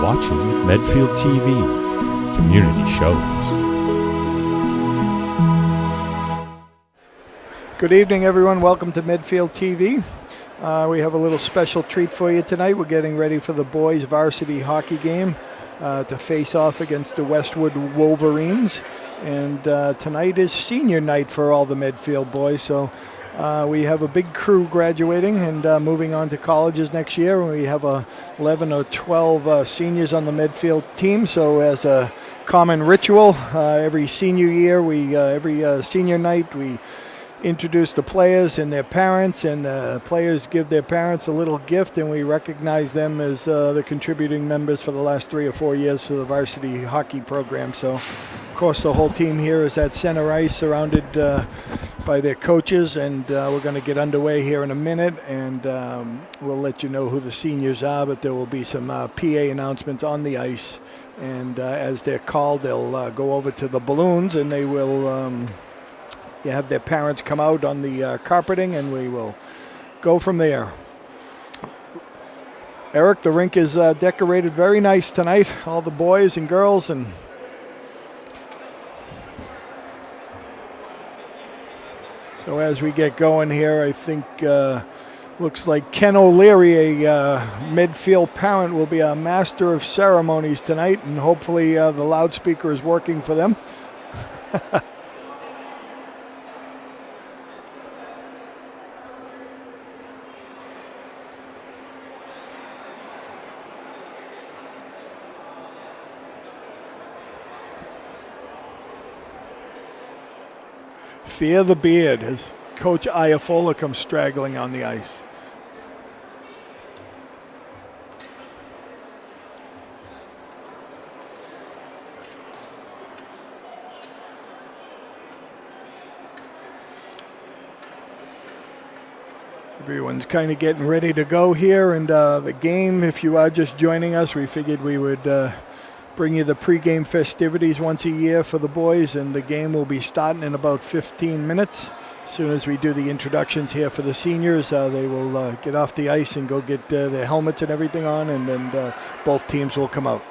watching Medfield TV, community shows. Good evening, everyone. Welcome to Medfield TV. We have a little special treat for you tonight. We're getting ready for the boys' varsity hockey game to face off against the Westwood Wolverines. And tonight is senior night for all the Medfield boys. So we have a big crew graduating and moving on to colleges next year. We have 11 or 12 seniors on the Medfield team. So as a common ritual, every senior year, every senior night, we introduce the players and their parents, and the players give their parents a little gift, and we recognize them as the contributing members for the last 3 or 4 years to the varsity hockey program. So, of course, the whole team here is at center ice, surrounded by their coaches, and we're going to get underway here in a minute, and we'll let you know who the seniors are, but there will be some PA announcements on the ice, and as they're called, they'll go over to the balloons, and they will you have their parents come out on the carpeting, and we will go from there. Eric, the rink is decorated very nice tonight. All the boys and girls, and so as we get going here, I think looks like Ken O'Leary, a Medfield parent, will be a master of ceremonies tonight, and hopefully the loudspeaker is working for them. Fear the beard as Coach Iafola comes straggling on the ice. Everyone's kind of getting ready to go here, and the game, if you are just joining us, we figured we would bring you the pregame festivities once a year for the boys, and the game will be starting in about 15 minutes. As soon as we do the introductions here for the seniors, they will get off the ice and go get their helmets and everything on, and then both teams will come out.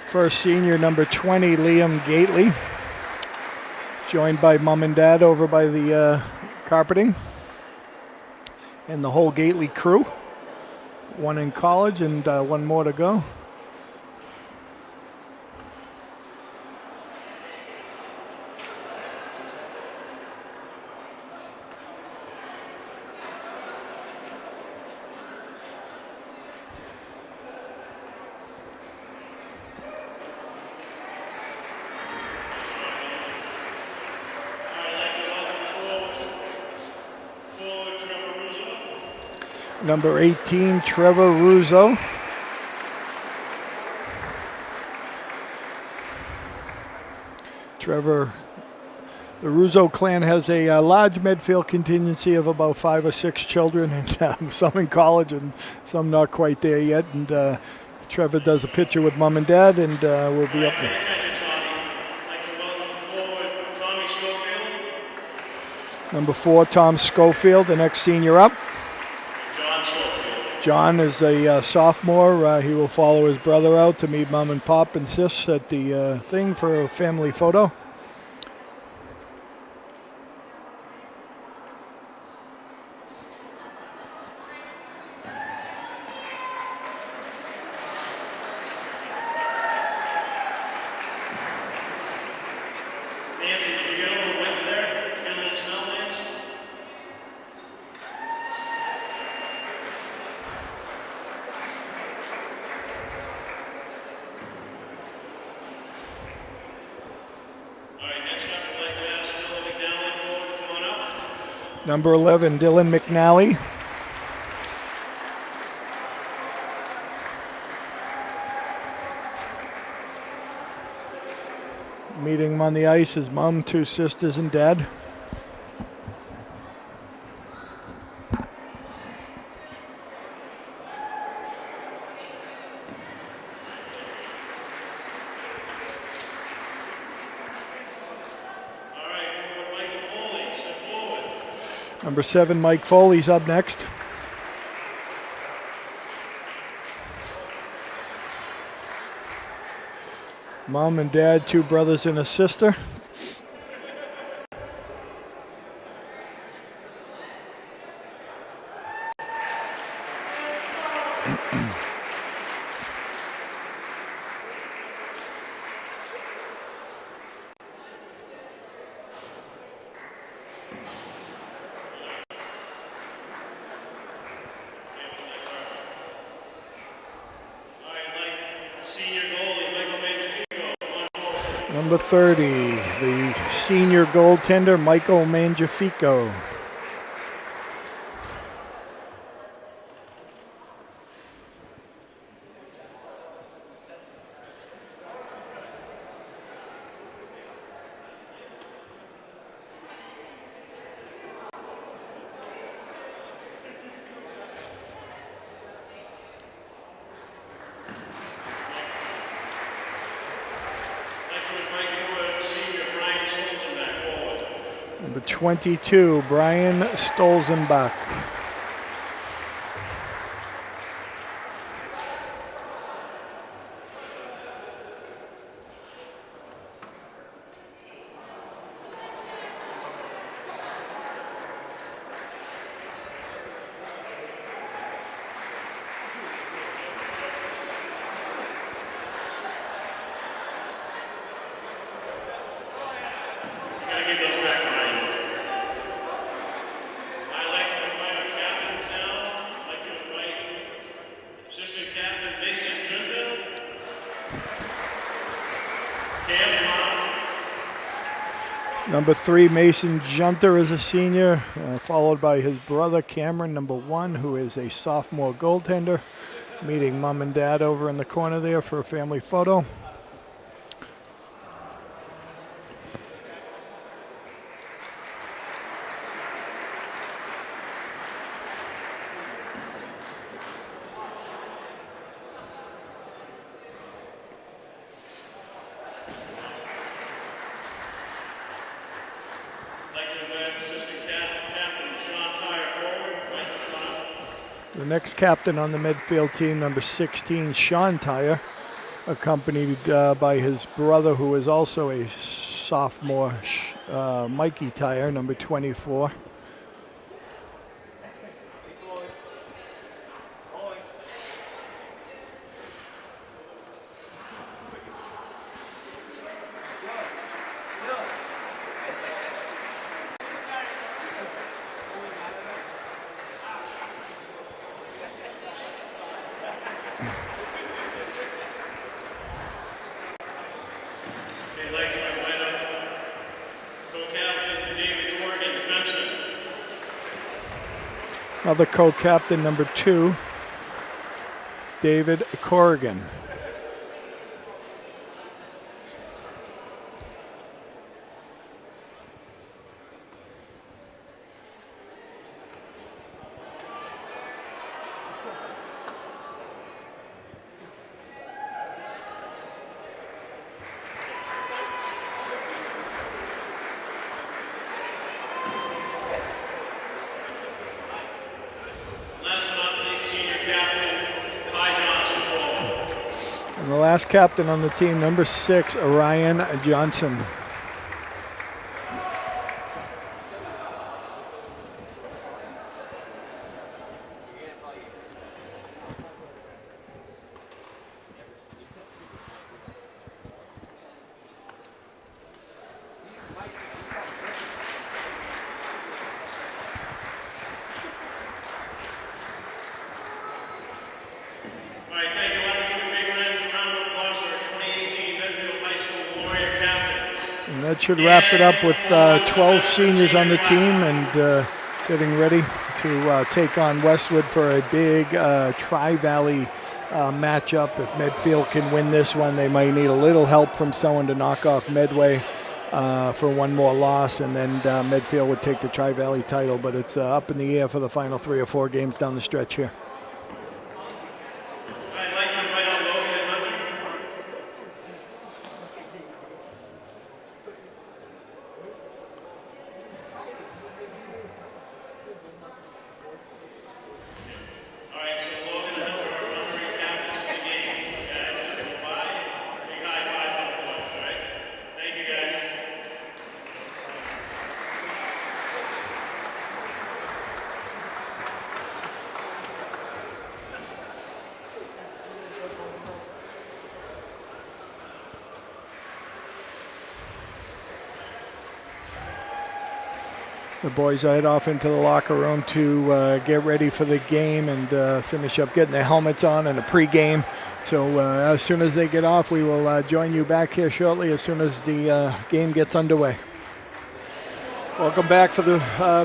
First senior, number 20, Liam Gately, joined by mom and dad over by the carpeting, and the whole Gately crew. One in college and one more to go. Number 18, Trevor Roos. Trevor, the Russo clan has a large Medfield contingency of about 5 or 6 children, and some in college and some not quite there yet. And Trevor does a picture with mom and dad, and we'll be up there. Number 4, Tom Schofield, the next senior up. John is a sophomore. He will follow his brother out to meet mom and pop and sis at the thing for a family photo. Number 11, Dylan Mcnally. Meeting him on the ice, his mom, 2 sisters, and dad. Number 7, Mike Foley's up next. Mom and dad, 2 brothers and a sister. Number 30, the senior goaltender, Michael Mangiafico. Number 22, Brian Stolzenbach. Number 3, Mason Junter is a senior, followed by his brother Cameron, number 1, who is a sophomore goaltender, meeting mom and dad over in the corner there for a family photo. The next captain on the Medfield team, number 16, Sean Tyre, accompanied by his brother, who is also a sophomore, Mikey Tyre, number 24. Other co-captain, number 2, David Corrigan. And the last captain on the team, number 6, Ryan Johnson. And that should wrap it up with 12 seniors on the team and getting ready to take on Westwood for a big Tri-Valley matchup. If Medfield can win this one, they might need a little help from someone to knock off Medway for one more loss, and then Medfield would take the Tri-Valley title. But it's up in the air for the final 3 or 4 games down the stretch here. The boys head off into the locker room to get ready for the game and finish up getting their helmets on and a pregame. So as soon as they get off, we will join you back here shortly as soon as the game gets underway. Welcome back for the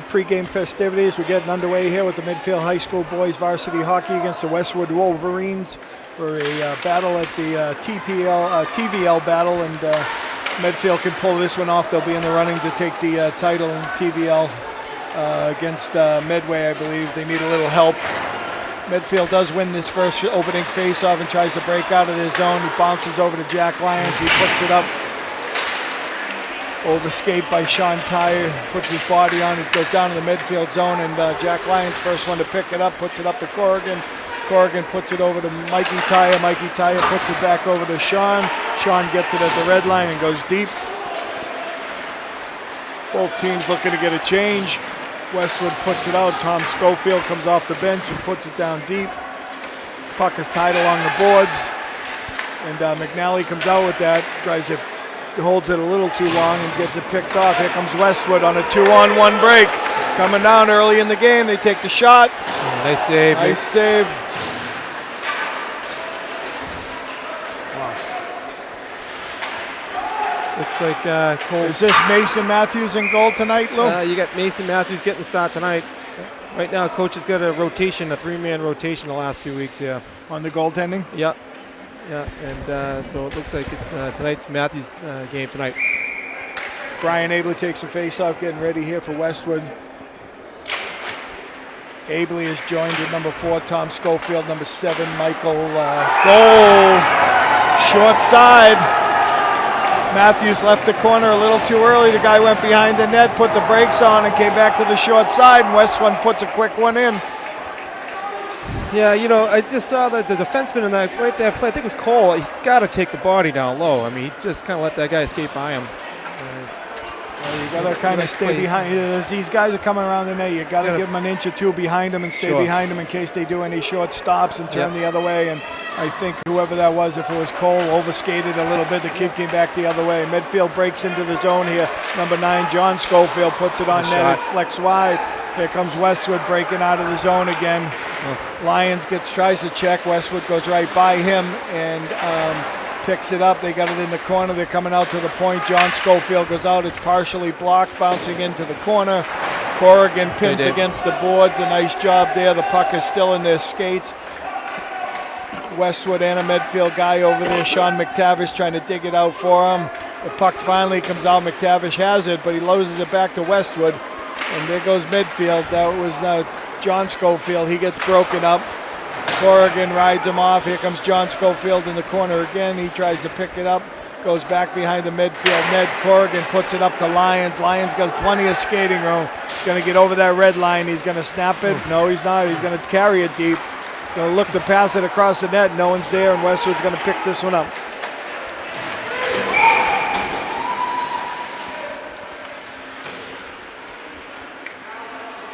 pregame festivities. We're getting underway here with the Medfield High School boys varsity hockey against the Westwood Wolverines for a battle at the TVL battle, and Medfield can pull this one off. They'll be in the running to take the title in TVL against Medway, I believe. They need a little help. Medfield does win this first opening face-off and tries to break out of their zone. He bounces over to Jack Lyons. He puts it up. Overskate by Sean Tyre. Puts his body on it. Goes down to the midfield zone, and Jack Lyons, first one to pick it up, puts it up to Corrigan. Corrigan puts it over to Mikey Tyre. Mikey Tyre puts it back over to Sean. Sean gets it at the red line and goes deep. Both teams looking to get a change. Westwood puts it out. Tom Schofield comes off the bench and puts it down deep. Puck is tied along the boards. And Mcnally comes out with that. Holds it a little too long and gets it picked off. Here comes Westwood on a 2-on-1 break. Coming down early in the game. They take the shot. Nice save. Nice save. Looks like Cole. Is this Mason Matthews in goal tonight, Lou? You got Mason Matthews getting the start tonight. Right now, coach has got a rotation, a three-man rotation the last few weeks, yeah. On the goaltending? Yeah. Yeah, and so it looks like it's tonight's Matthews game tonight. Brian Abley takes a face-off, getting ready here for Westwood. Abley is joined with number 4, Tom Schofield, number 7, Michael. Goal! Short side. Matthews left the corner a little too early. The guy went behind the net, put the brakes on, and came back to the short side, and Westwood puts a quick one in. Yeah, you know, I just saw the defenseman in that right there play. I think it was Cole. He's got to take the body down low. I mean, he just kind of let that guy escape by him. You got to kind of stay behind. As these guys are coming around the net, you got to give them an inch or two behind them and stay behind them in case they do any short stops and turn the other way. And I think whoever that was, if it was Cole, overskated a little bit. The kid came back the other way. Medfield breaks into the zone here. Number 9, John Schofield, puts it on net. It flecks wide. Here comes Westwood breaking out of the zone again. Lyons tries to check. Westwood goes right by him and picks it up. They got it in the corner. They're coming out to the point. John Schofield goes out. It's partially blocked, bouncing into the corner. Corrigan pins against the boards. A nice job there. The puck is still in their skates. Westwood and a Medfield guy over there. Sean McTavish trying to dig it out for him. The puck finally comes out. McTavish has it, but he loses it back to Westwood. And there goes Medfield. That was John Schofield. He gets broken up. Corrigan rides him off. Here comes John Schofield in the corner again. He tries to pick it up. Goes back behind the midfield net. Corrigan puts it up to Lyons. Lyons got plenty of skating room. He's going to get over that red line. He's going to snap it. No, he's not. He's going to carry it deep. Going to look to pass it across the net. No one's there, and Westwood's going to pick this one up.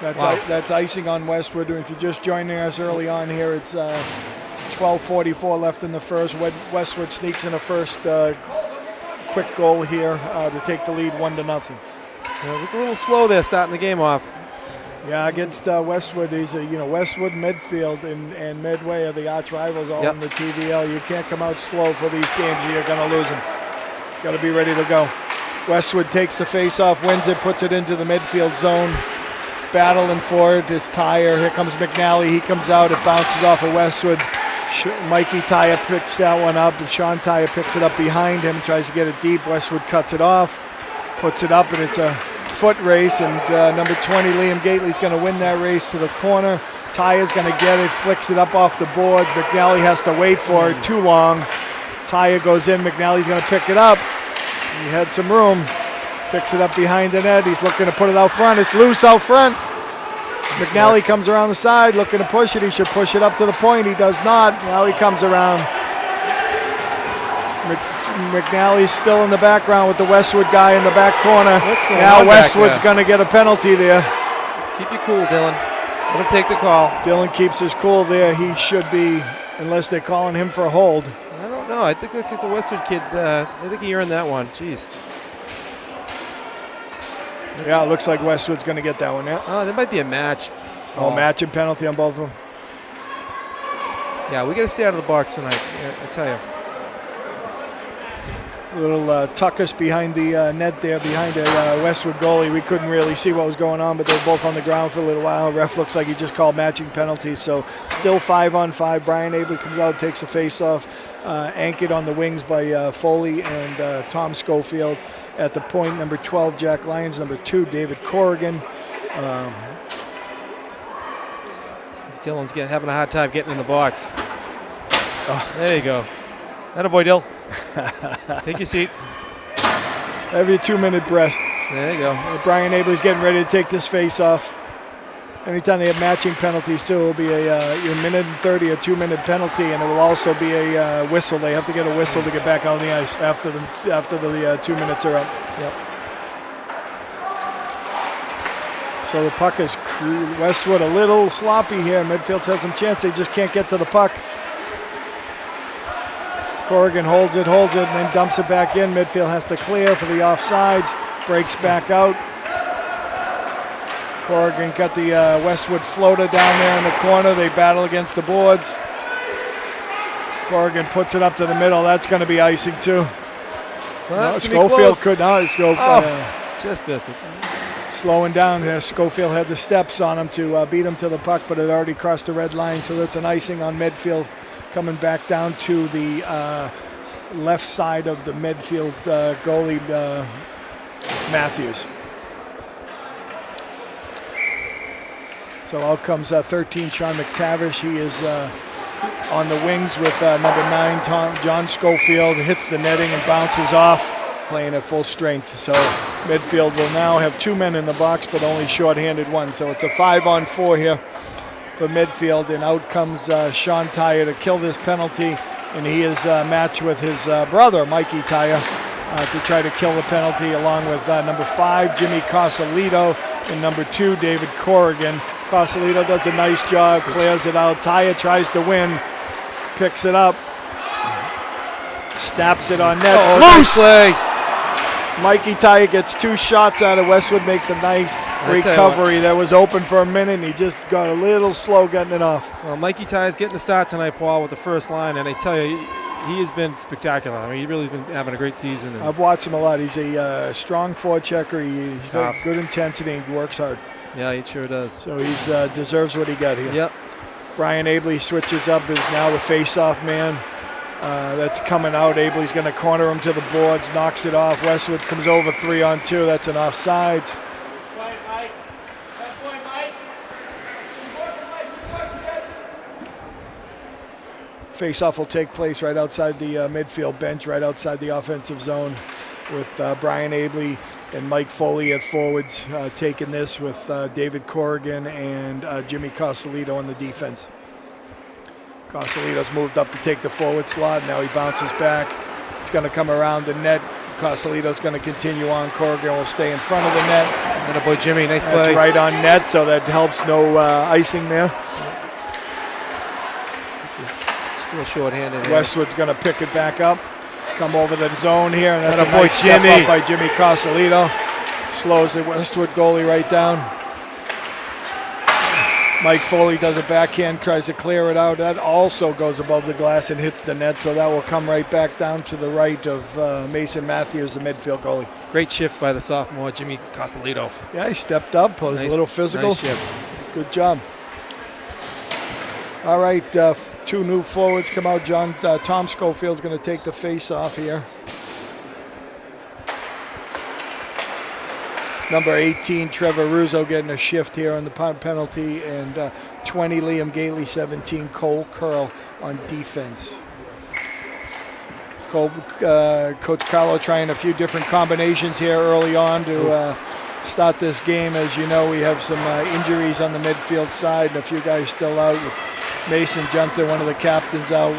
That's icing on Westwood. If you're just joining us early on here, it's 12:44 left in the first. Westwood sneaks in a first quick goal here to take the lead 1-0. Yeah, it was a little slow there starting the game off. Yeah, against Westwood, Westwood, Medfield, and Medway are the arch rivals all in the TVL. You can't come out slow for these games. You're going to lose them. Got to be ready to go. Westwood takes the face-off, wins it, puts it into the midfield zone. Battling for it is Tyre. Here comes Mcnally. He comes out. It bounces off of Westwood. Mikey Tyre picks that one up, and Sean Tyre picks it up behind him, tries to get it deep. Westwood cuts it off, puts it up, and it's a foot race, and number 20, Liam Gately's going to win that race to the corner. Tyre's going to get it, flicks it up off the boards. Mcnally has to wait for it too long. Tyre goes in. McNally's going to pick it up. He had some room. Picks it up behind the net. He's looking to put it out front. It's loose out front. Mcnally comes around the side looking to push it. He should push it up to the point. He does not. Now he comes around. McNally's still in the background with the Westwood guy in the back corner. Now Westwood's going to get a penalty there. Keep you cool, Dylan. Let him take the call. Dylan keeps his cool there. He should be, unless they're calling him for a hold. I don't know. I think the Westwood kid, I think he earned that one. Jeez. Yeah, it looks like Westwood's going to get that one, yeah. Oh, there might be a match. Oh, match and penalty on both of them. Yeah, we got to stay out of the box tonight, I tell you. A little tuckus behind the net there, behind the Westwood goalie. We couldn't really see what was going on, but they were both on the ground for a little while. Ref looks like he just called matching penalties, so still 5-on-5. Brian Abley comes out, takes a face-off, anchored on the wings by Foley and Tom Schofield. At the point, number 12, Jack Lyons. Number 2, David Corrigan. Dylan's having a hard time getting in the box. Oh. There you go. Attaboy, Dill. Take your seat. Have your 2-minute rest. There you go. Brian Abley's getting ready to take this face off. Anytime they have matching penalties, too, it will be a minute and 30, a 2-minute penalty, and it will also be a whistle. They have to get a whistle to get back on the ice after the 2 minutes are up. Yep. So the puck is Westwood a little sloppy here. Medfield has some chance. They just can't get to the puck. Corrigan holds it, and then dumps it back in. Medfield has to clear for the offsides. Breaks back out. Corrigan got the Westwood floater down there in the corner. They battle against the boards. Corrigan puts it up to the middle. That's going to be icing too. Well, no, Schofield could not. Just missed it. Slowing down there. Schofield had the steps on him to beat him to the puck, but it already crossed the red line, so that's an icing on Medfield. Coming back down to the left side of the Medfield goalie, Matthews. So out comes 13, Sean McTavish. He is on the wings with number 9, John Schofield. Hits the netting and bounces off, playing at full strength. So Medfield will now have 2 men in the box, but only shorthanded one. So it's a 5-on-4 here for Medfield, and out comes Sean Tyre to kill this penalty, and he is matched with his brother, Mikey Tyre, to try to kill the penalty, along with number 5, Jimmy Cosolito, and number 2, David Corrigan. Cosolito does a nice job, clears it out. Tyre tries to win, picks it up, snaps it on net. Loose play. Mikey Tyre gets 2 shots out of Westwood, makes a nice recovery that was open for a minute, and he just got a little slow getting it off. Well, Mikey Tyre's getting the start tonight, Paul, with the first line, and I tell you, he has been spectacular. I mean, he really has been having a great season. I've watched him a lot. He's a strong forechecker. He's got good intensity and he works hard. Yeah, he sure does. So he deserves what he got here. Yep. Brian Abley switches up, is now the face-off man. That's coming out. Abley's going to corner him to the boards, knocks it off. Westwood comes over 3-on-2. That's an offsides. Face-off will take place right outside the midfield bench, right outside the offensive zone, with Brian Abley and Mike Foley at forwards, taking this with David Corrigan and Jimmy Cosolito on the defense. Cosolito's moved up to take the forward slot. Now he bounces back. It's going to come around the net. Cosolito's going to continue on. Corrigan will stay in front of the net. Attaboy, Jimmy, nice play. That's right on net, so that helps. No icing there. Still short-handed. Westwood's going to pick it back up. Come over the zone here, and that's a nice step up by Jimmy Cosolito. Slows the Westwood goalie right down. Mike Foley does a backhand, tries to clear it out. That also goes above the glass and hits the net, so that will come right back down to the right of Mason Matthews, the midfield goalie. Great shift by the sophomore, Jimmy Cosolito. Yeah, he stepped up, was a little physical. Nice shift. Good job. All right, 2 new forwards come out. Tom Schofield's going to take the face off here. Number 18, Trevor Roos getting a shift here on the penalty, and 20, Liam Gately, 17, Cole Curl on defense. Coach Carlo trying a few different combinations here early on to start this game. As you know, we have some injuries on the midfield side and a few guys still out, with Mason Junta, one of the captains, out.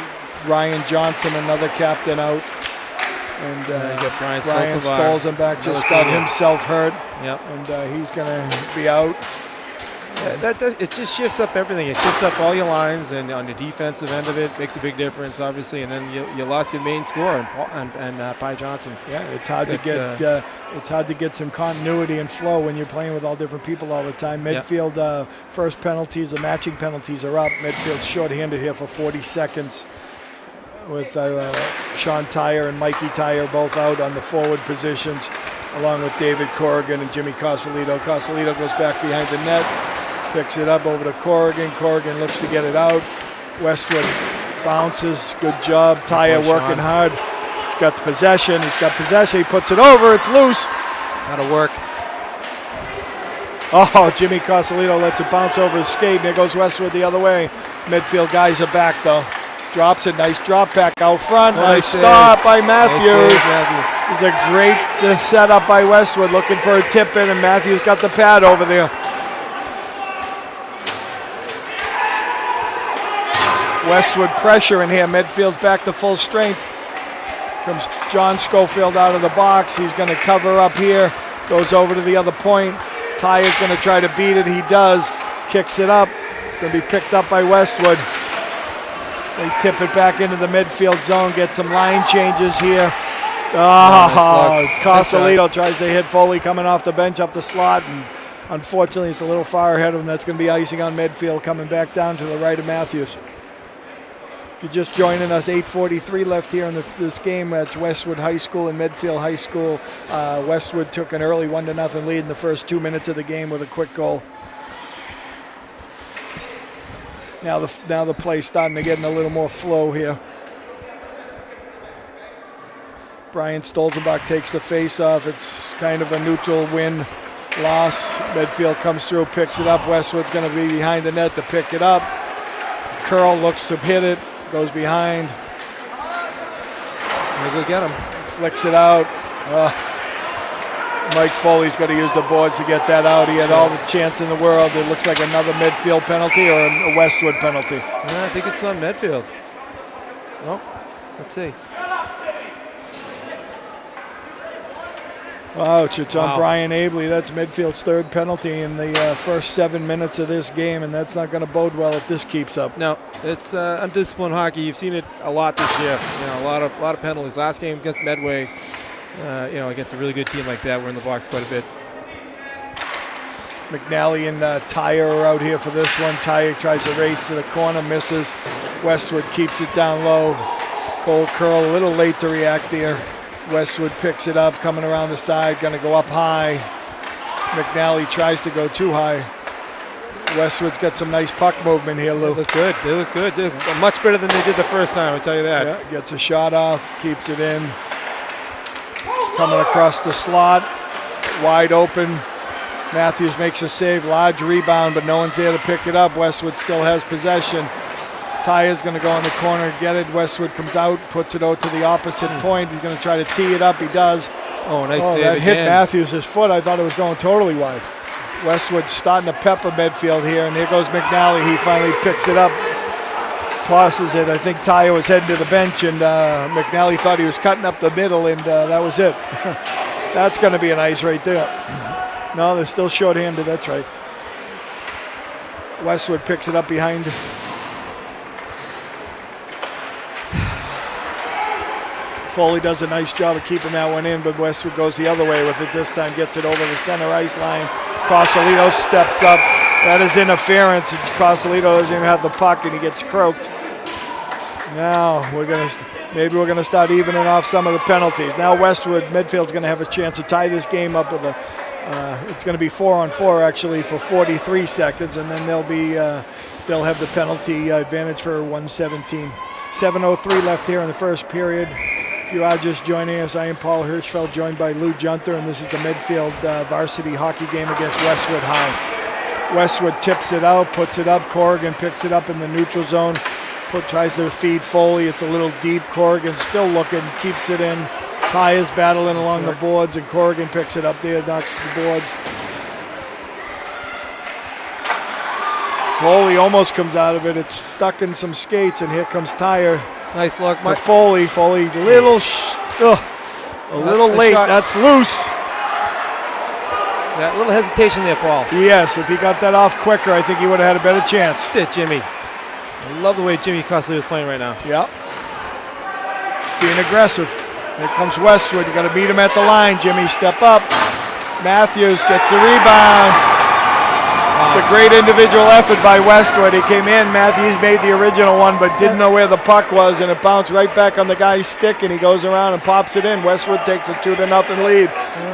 Ryan Johnson, another captain, out. And Brian Stolzenbach just got himself hurt. Yep. And he's going to be out. It just shifts up everything. It shifts up all your lines, and on the defensive end of it, makes a big difference, obviously. And then you lost your main scorer, and Pi Johnson. Yeah, it's hard to get some continuity and flow when you're playing with all different people all the time. Medfield first penalties, the matching penalties are up. Medfield's short-handed here for 40 seconds with Sean Tyre and Mikey Tyre both out on the forward positions, along with David Corrigan and Jimmy Cosolito. Cosolito goes back behind the net, picks it up over to Corrigan. Corrigan looks to get it out. Westwood bounces. Good job. Tyre working hard. He's got possession. He puts it over. It's loose. That'll work. Oh, Jimmy Cosolito lets it bounce over his skate, and there goes Westwood the other way. Midfield guys are back, though. Drops a nice drop back out front. Nice stop by Matthews. It's a great setup by Westwood, looking for a tip in, and Matthews got the pad over there. Westwood pressure in here. Medfield's back to full strength. Comes John Schofield out of the box. He's going to cover up here. Goes over to the other point. Tyre's going to try to beat it. He does. Kicks it up. It's going to be picked up by Westwood. They tip it back into the midfield zone. Get some line changes here. Cosolito tries to hit Foley coming off the bench up the slot, and unfortunately it's a little far ahead of him. That's going to be icing on Medfield coming back down to the right of Matthews. If you're just joining us, 8:43 left here in this game. That's Westwood High School and Medfield High School. Westwood took an early 1-0 lead in the first 2 minutes of the game with a quick goal. Now the play's starting to get in a little more flow here. Brian Stolzenbach takes the face-off. It's kind of a neutral win-loss. Medfield comes through, picks it up. Westwood's going to be behind the net to pick it up. Curl looks to hit it, goes behind. We'll go get him. Flicks it out. Mike Foley's got to use the boards to get that out. He had all the chance in the world. It looks like another Medfield penalty or a Westwood penalty. Yeah, I think it's on Medfield. Oh, let's see. Ouch, it's on Brian Abley. That's Medfield's third penalty in the first 7 minutes of this game, and that's not going to bode well if this keeps up. No, it's undisciplined hockey. You've seen it a lot this year. A lot of penalties. Last game against Medway, against a really good team like that, we're in the box quite a bit. Mcnally and Tyre are out here for this one. Tyre tries to race to the corner, misses. Westwood keeps it down low. Cole Curl a little late to react there. Westwood picks it up, coming around the side, going to go up high. Mcnally tries to go too high. Westwood's got some nice puck movement here, Lou. They look good. They look good. They're much better than they did the first time, I'll tell you that. Yeah, gets a shot off, keeps it in. Coming across the slot, wide open. Matthews makes a save, large rebound, but no one's there to pick it up. Westwood still has possession. Tyre's going to go in the corner and get it. Westwood comes out, puts it out to the opposite point. He's going to try to tee it up. He does. Oh, nice save that again. Hit Matthews' foot. I thought it was going totally wide. Westwood's starting to pepper Medfield here, and here goes Mcnally. He finally picks it up, tosses it. I think Tyre was heading to the bench, and Mcnally thought he was cutting up the middle, and that was it. That's going to be an ice right there. No, they're still short-handed. That's right. Westwood picks it up behind. Foley does a nice job of keeping that one in, but Westwood goes the other way with it this time, gets it over the center ice line. Cosolito steps up. That is interference. Cosolito doesn't even have the puck, and he gets croaked. Now maybe we're gonna start evening off some of the penalties. Now Medfield's gonna have a chance to tie this game up with it's gonna be 4-on-4 actually for 43 seconds, and then they'll have the penalty advantage for 117. 7:03 left here in the first period. If you are just joining us, I am Paul Hirschfeld, joined by Lou Junter, and this is the Medfield varsity hockey game against Westwood High. Westwood tips it out, puts it up. Corrigan picks it up in the neutral zone. Tries to feed Foley. It's a little deep. Corrigan still looking, keeps it in. Tyre's battling along the boards, and Corrigan picks it up there, knocks the boards. Foley almost comes out of it. It's stuck in some skates, and here comes Tyre. Nice look. To Foley. Foley a little late. Shot. That's loose. That little hesitation there, Paul. Yes, if he got that off quicker, I think he would have had a better chance. That's it, Jimmy. I love the way Jimmy Cosley is playing right now. Yep. Being aggressive. Here comes Westwood. You got to meet him at the line, Jimmy. Step up. Matthews gets the rebound. It's a great individual effort by Westwood. He came in. Matthews made the original one, but didn't know where the puck was, and it bounced right back on the guy's stick, and he goes around and pops it in. Westwood takes a 2-0 lead.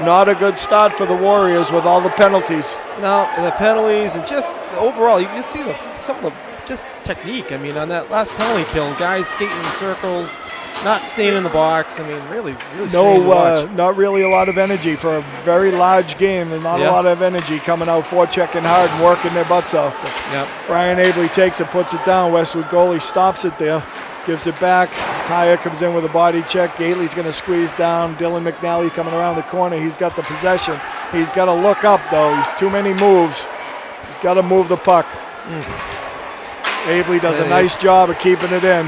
Not a good start for the Warriors with all the penalties. No, the penalties and just overall, you see some of the just technique. I mean, on that last penalty kill, guys skating in circles, not staying in the box. I mean, really strange to watch. Not really a lot of energy for a very large game. There's not a lot of energy coming out, forechecking hard and working their butts off. Yep. Brian Abley takes it, puts it down. Westwood goalie stops it there, gives it back. Tyre comes in with a body check. Gately's going to squeeze down. Dylan McNally coming around the corner. He's got the possession. He's got to look up, though. He's too many moves. He's got to move the puck. Abley does a nice job of keeping it in.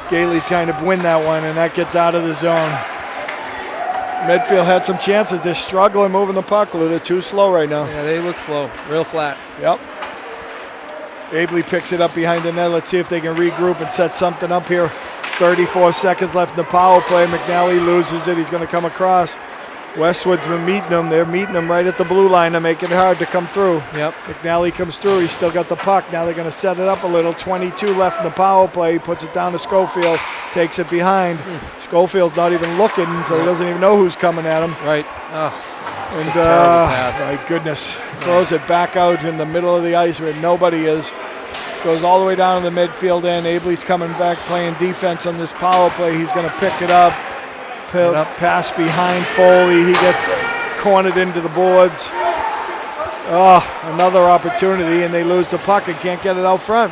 Gately's trying to win that one, and that gets out of the zone. Medfield had some chances. They're struggling moving the puck. They're too slow right now. Yeah, they look slow, real flat. Yep. Abley picks it up behind the net. Let's see if they can regroup and set something up here. 34 seconds left in the power play. McNally loses it. He's going to come across. Westwood's been meeting them. They're meeting them right at the blue line to make it hard to come through. Yep. McNally comes through. He's still got the puck. Now they're going to set it up a little. 22 left in the power play. He puts it down to Schofield. Takes it behind. Schofield's not even looking, so he doesn't even know who's coming at him. Right. And a terrible pass. My goodness. Throws it back out in the middle of the ice where nobody is. Goes all the way down to the midfield end. Abley's coming back playing defense on this power play. He's going to pick it up. Pass behind Foley. He gets cornered into the boards. Another opportunity, and they lose the puck and can't get it out front.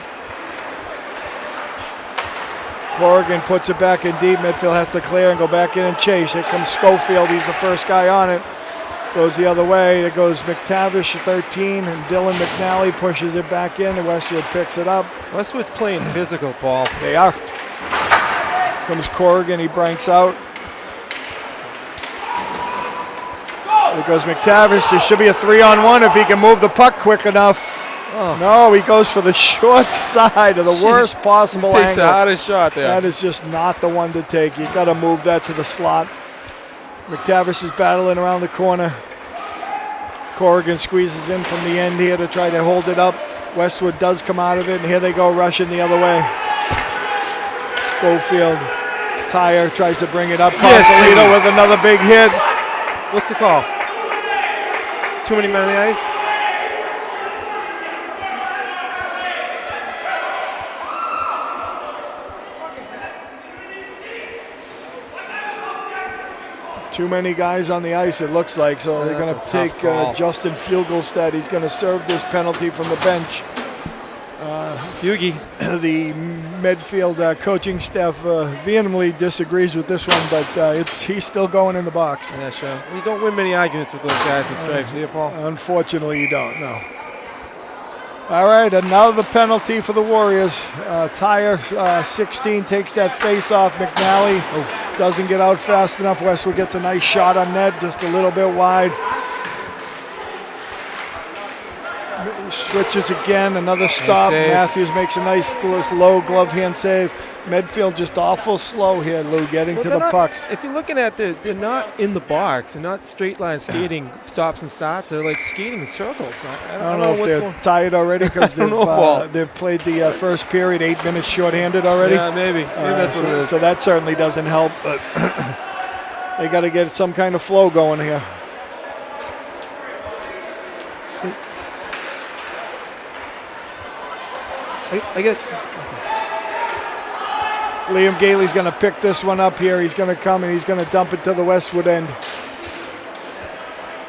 Corrigan puts it back in deep. Medfield has to clear and go back in and chase. Here comes Schofield. He's the first guy on it. Goes the other way. There goes McTavish, 13, and Dylan McNally pushes it back in, and Westwood picks it up. Westwood's playing physical, Paul. They are. Comes Corrigan. He breaks out. There goes McTavish. There should be a 3-on-1 if he can move the puck quick enough. No, he goes for the short side of the worst possible angle. Takes the hardest shot there. That is just not the one to take. You've got to move that to the slot. McTavish is battling around the corner. Corrigan squeezes in from the end here to try to hold it up. Westwood does come out of it, and here they go rushing the other way. Schofield. Tyre tries to bring it up. Cosolito with another big hit. What's the call? Too many men on the ice? Too many guys on the ice, it looks like. So they're going to take Justin Fugelstad. He's going to serve this penalty from the bench. Fugie. The Medfield coaching staff vehemently disagrees with this one, but he's still going in the box. Yeah, sure. You don't win many arguments with those guys in stripes, do you, Paul? Unfortunately, you don't, no. All right, another penalty for the Warriors. Tyre, 16, takes that face off. McNally doesn't get out fast enough. Westwood gets a nice shot on net, just a little bit wide. Switches again, another stop. Matthews makes a nice low glove hand save. Medfield just awful slow here, Lou, getting to the pucks. If you're looking at they're not in the box. They're not straight line skating stops and starts. They're like skating in circles. I don't know if they're tired already because they've played the first period 8 minutes shorthanded already. Yeah, maybe that's what it is. So that certainly doesn't help, but they got to get some kind of flow going here. I get. Liam Gailey's going to pick this one up here. He's going to come and he's going to dump it to the Westwood end.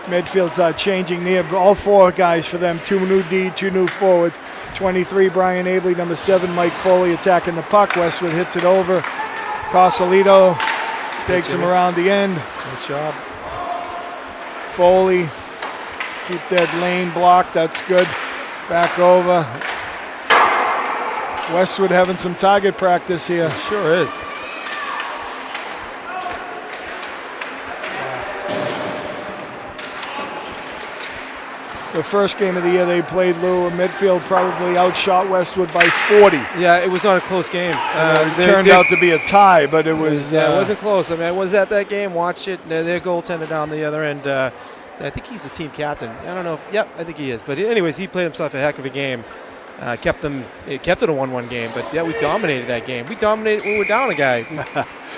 Medfield's changing near all four guys for them. 2 new D, 2 new forwards. 23, Brian Abley. Number 7, Mike Foley attacking the puck. Westwood hits it over. Cosolito takes him around the end. Nice job. Foley, keep that lane blocked. That's good. Back over. Westwood having some target practice here. It sure is. The first game of the year they played, Lou, Medfield probably outshot Westwood by 40. Yeah, it was not a close game. It turned out to be a tie, but it was... it wasn't close. I mean, I was at that game, watched it, and their goaltender down the other end. I think he's the team captain. I don't know. I think he is. But anyways, he played himself a heck of a game. Kept it a 1-1 game. But, yeah, we dominated that game. We dominated when we were down a guy.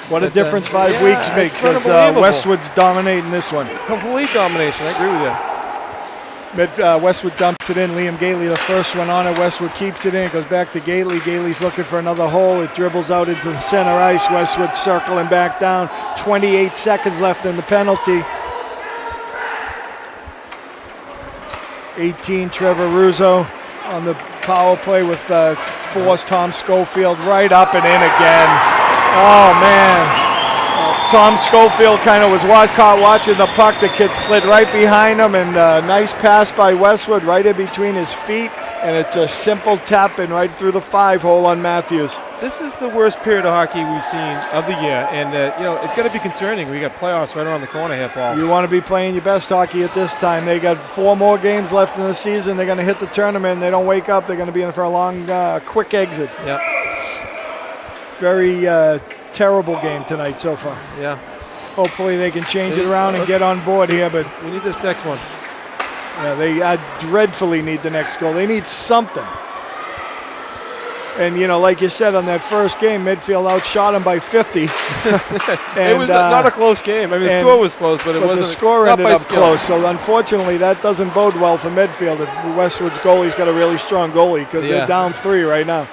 What a difference 5 weeks makes, because Westwood's dominating this one. Complete domination. I agree with you. Westwood dumps it in. Liam Gately, the first one on it. Westwood keeps it in. It goes back to Gately. Gately's looking for another hole. It dribbles out into the center ice. Westwood circling back down. 28 seconds left in the penalty. 18, Trevor Roos on the power play with force Tom Schofield right up and in again. Oh, man. Tom Schofield kind of was caught watching the puck. The kid slid right behind him, and nice pass by Westwood right in between his feet, and it's a simple tap in right through the 5-hole on Matthews. This is the worst period of hockey we've seen of the year, and it's going to be concerning. We got playoffs right around the corner here, Paul. You want to be playing your best hockey at this time. They got 4 more games left in the season. They're going to hit the tournament. They don't wake up. They're going to be in for a long, quick exit. Yep. Very terrible game tonight so far. Yeah. Hopefully they can change it around and get on board here, but we need this next one. Yeah, they dreadfully need the next goal. They need something. And, like you said, on that first game, Medfield outshot them by 50. And, it was not a close game. I mean, the score was close, but wasn't. The score ended up close. So, unfortunately, that doesn't bode well for Medfield if Westwood's goalie's got a really strong goalie, because they're down 3 right now.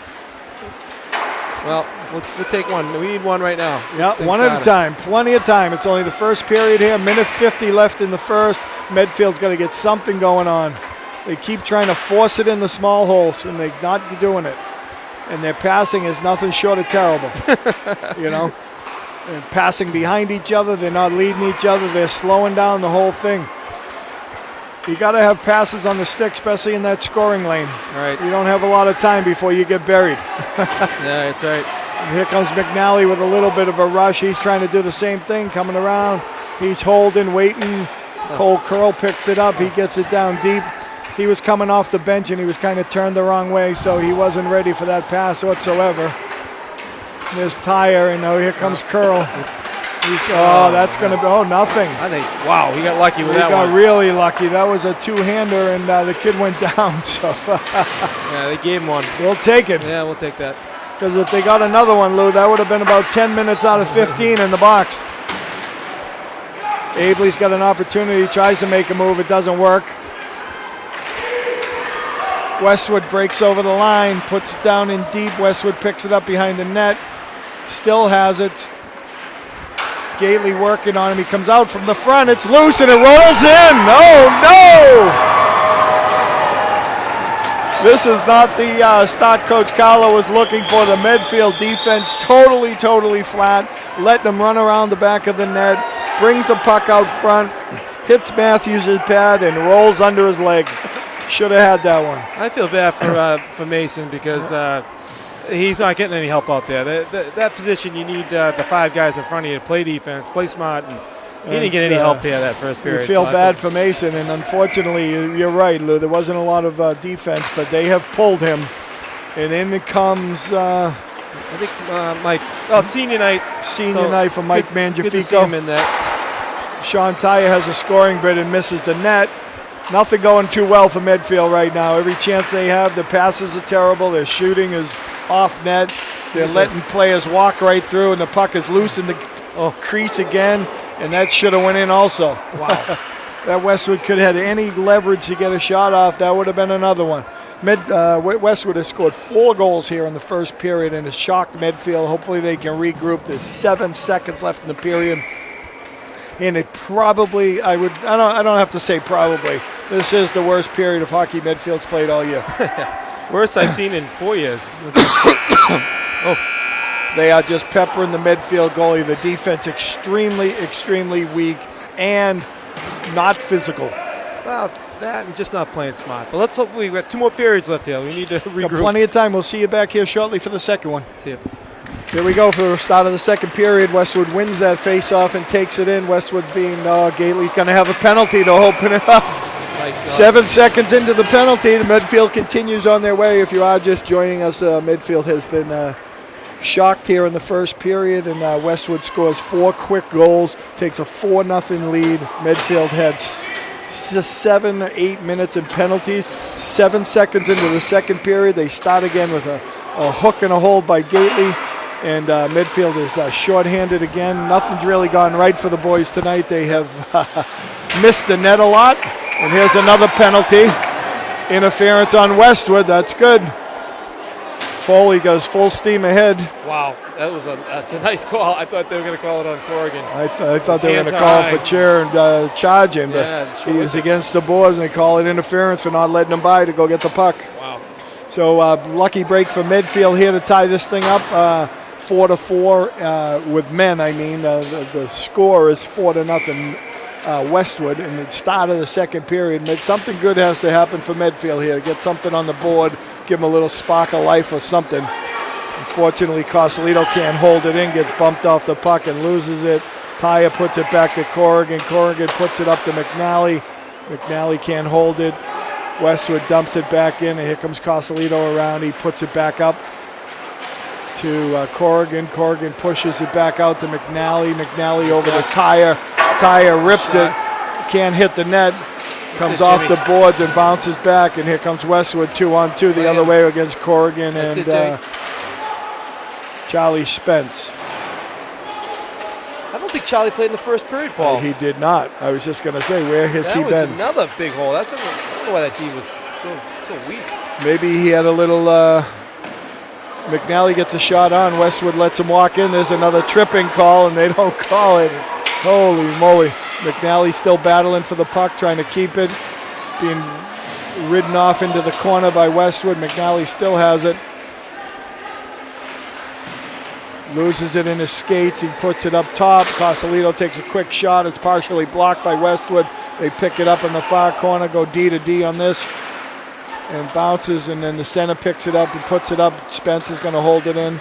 Well, we'll take one. We need one right now. Yeah, one at a time. Plenty of time. It's only the first period here. Minute 50 left in the first. Medfield's got to get something going on. They keep trying to force it in the small holes, and they're not doing it. And their passing is nothing short of terrible. They're passing behind each other. They're not leading each other. They're slowing down the whole thing. You got to have passes on the stick, especially in that scoring lane. All right. You don't have a lot of time before you get buried. Yeah, that's right. And here comes Mcnally with a little bit of a rush. He's trying to do the same thing, coming around. He's holding, waiting. Cole Curl picks it up. He gets it down deep. He was coming off the bench, and he was kind of turned the wrong way, so he wasn't ready for that pass whatsoever. There's Tyre, and now here comes Curl. That's going to be, nothing. I think, wow, he got lucky with that one. He got really lucky. That was a two-hander, and the kid went down. So yeah, they gave him one. We'll take it. Yeah, we'll take that. Because if they got another one, Lou, that would have been about 10 minutes out of 15 in the box. Abley's got an opportunity. He tries to make a move. It doesn't work. Westwood breaks over the line, puts it down in deep. Westwood picks it up behind the net. Still has it. Gately working on him. He comes out from the front. It's loose and it rolls in. No! This is not the start Coach Carlo was looking for. The Medfield defense totally flat. Letting them run around the back of the net. Brings the puck out front. Hits Matthews' pad and rolls under his leg. Should have had that one. I feel bad for Mason because he's not getting any help out there. That position, you need the 5 guys in front of you to play defense, play smart, and he didn't get any help here that first period. You feel bad for Mason, and unfortunately, you're right, Lou. There wasn't a lot of defense, but they have pulled him. And in it comes, I think Mike. Oh, it's senior night. Senior night for Mike Mangiafico. Good to see him in that. Sean Tyre has a scoring bid and misses the net. Nothing going too well for Medfield right now. Every chance they have, the passes are terrible. Their shooting is off net. They're letting players walk right through, and the puck is loose in the crease again, and that should have went in also. Wow. That Westwood could have had any leverage to get a shot off. That would have been another one. Westwood has scored 4 goals here in the first period and has shocked Medfield. Hopefully they can regroup. There's 7 seconds left in the period. And it probably, I don't have to say probably, this is the worst period of hockey Medfield's played all year. Worst I've seen in 4 years. They are just peppering the Medfield goalie. The defense extremely weak and not physical. Well, that and just not playing smart. But let's hope we've got 2 more periods left here. We need to regroup. Got plenty of time. We'll see you back here shortly for the second one. See you. Here we go for the start of the second period. Westwood wins that face-off and takes it in. Westwood's being, Gately's going to have a penalty to open it up. my God. 7 seconds into the penalty, the Medfield continues on their way. If you are just joining us, Medfield has been shocked here in the first period, and Westwood scores 4 quick goals, takes a 4-0 lead. Medfield had 7 or 8 minutes in penalties. 7 seconds into the second period, they start again with a hook and a hold by Gately, and Medfield is shorthanded again. Nothing's really gone right for the boys tonight. They have missed the net a lot, and here's another penalty. Interference on Westwood. That's good. Foley goes full steam ahead. Wow, that was a nice call. I thought they were going to call it on Corrigan. I thought they were going to call him for chair and charge him, but he was against the boards, and they call it interference for not letting him by to go get the puck. Wow. So lucky break for Medfield here to tie this thing up, 4-4 with men. I mean, the score is 4-0 Westwood in the start of the second period. Something good has to happen for Medfield here to get something on the board, give them a little spark of life or something. Unfortunately, Cosolito can't hold it in, gets bumped off the puck and loses it. Tyre puts it back to Corrigan. Corrigan puts it up to Mcnally. Mcnally can't hold it. Westwood dumps it back in, and here comes Cosolito around. He puts it back up to Corrigan. Corrigan pushes it back out to McNally. McNally over to Tyre. Tyre rips it, can't hit the net, comes off the boards and bounces back, and here comes Westwood 2-on-2 the other way against Corrigan and Charlie Spence. I don't think Charlie played in the first period, Paul. He did not. I was just going to say, where has he been? That was another big hole. I don't know why that D was so weak. Maybe he had a little... McNally gets a shot on. Westwood lets him walk in. There's another tripping call, and they don't call it. Holy moly. McNally still battling for the puck, trying to keep it. It's being ridden off into the corner by Westwood. McNally still has it. Loses it in his skates. He puts it up top. Cosolito takes a quick shot. It's partially blocked by Westwood. They pick it up in the far corner, go D to D on this, and bounces, and then the center picks it up and puts it up. Spence is going to hold it in.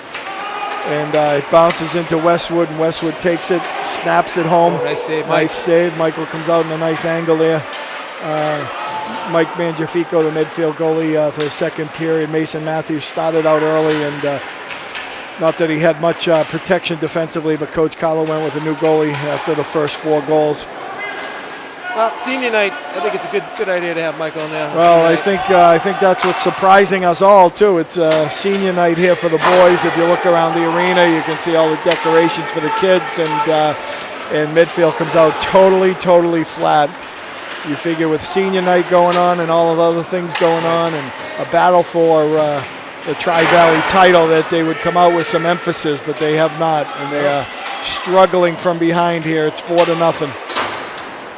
And it bounces into Westwood, and Westwood takes it, snaps it home. Oh, nice save, Mike. Nice save. Michael comes out in a nice angle there. Mike Mangiafico, the midfield goalie for the second period. Mason Matthews started out early, and not that he had much protection defensively, but Coach Carlo went with a new goalie after the first 4 goals. Well, senior night, I think it's a good idea to have Michael in there. Well, I think that's what's surprising us all, too. It's senior night here for the boys. If you look around the arena, you can see all the decorations for the kids, and Medfield comes out totally flat. You figure with senior night going on and all of the other things going on and a battle for the Tri-Valley title, that they would come out with some emphasis, but they have not, and they are struggling from behind here. It's 4-0.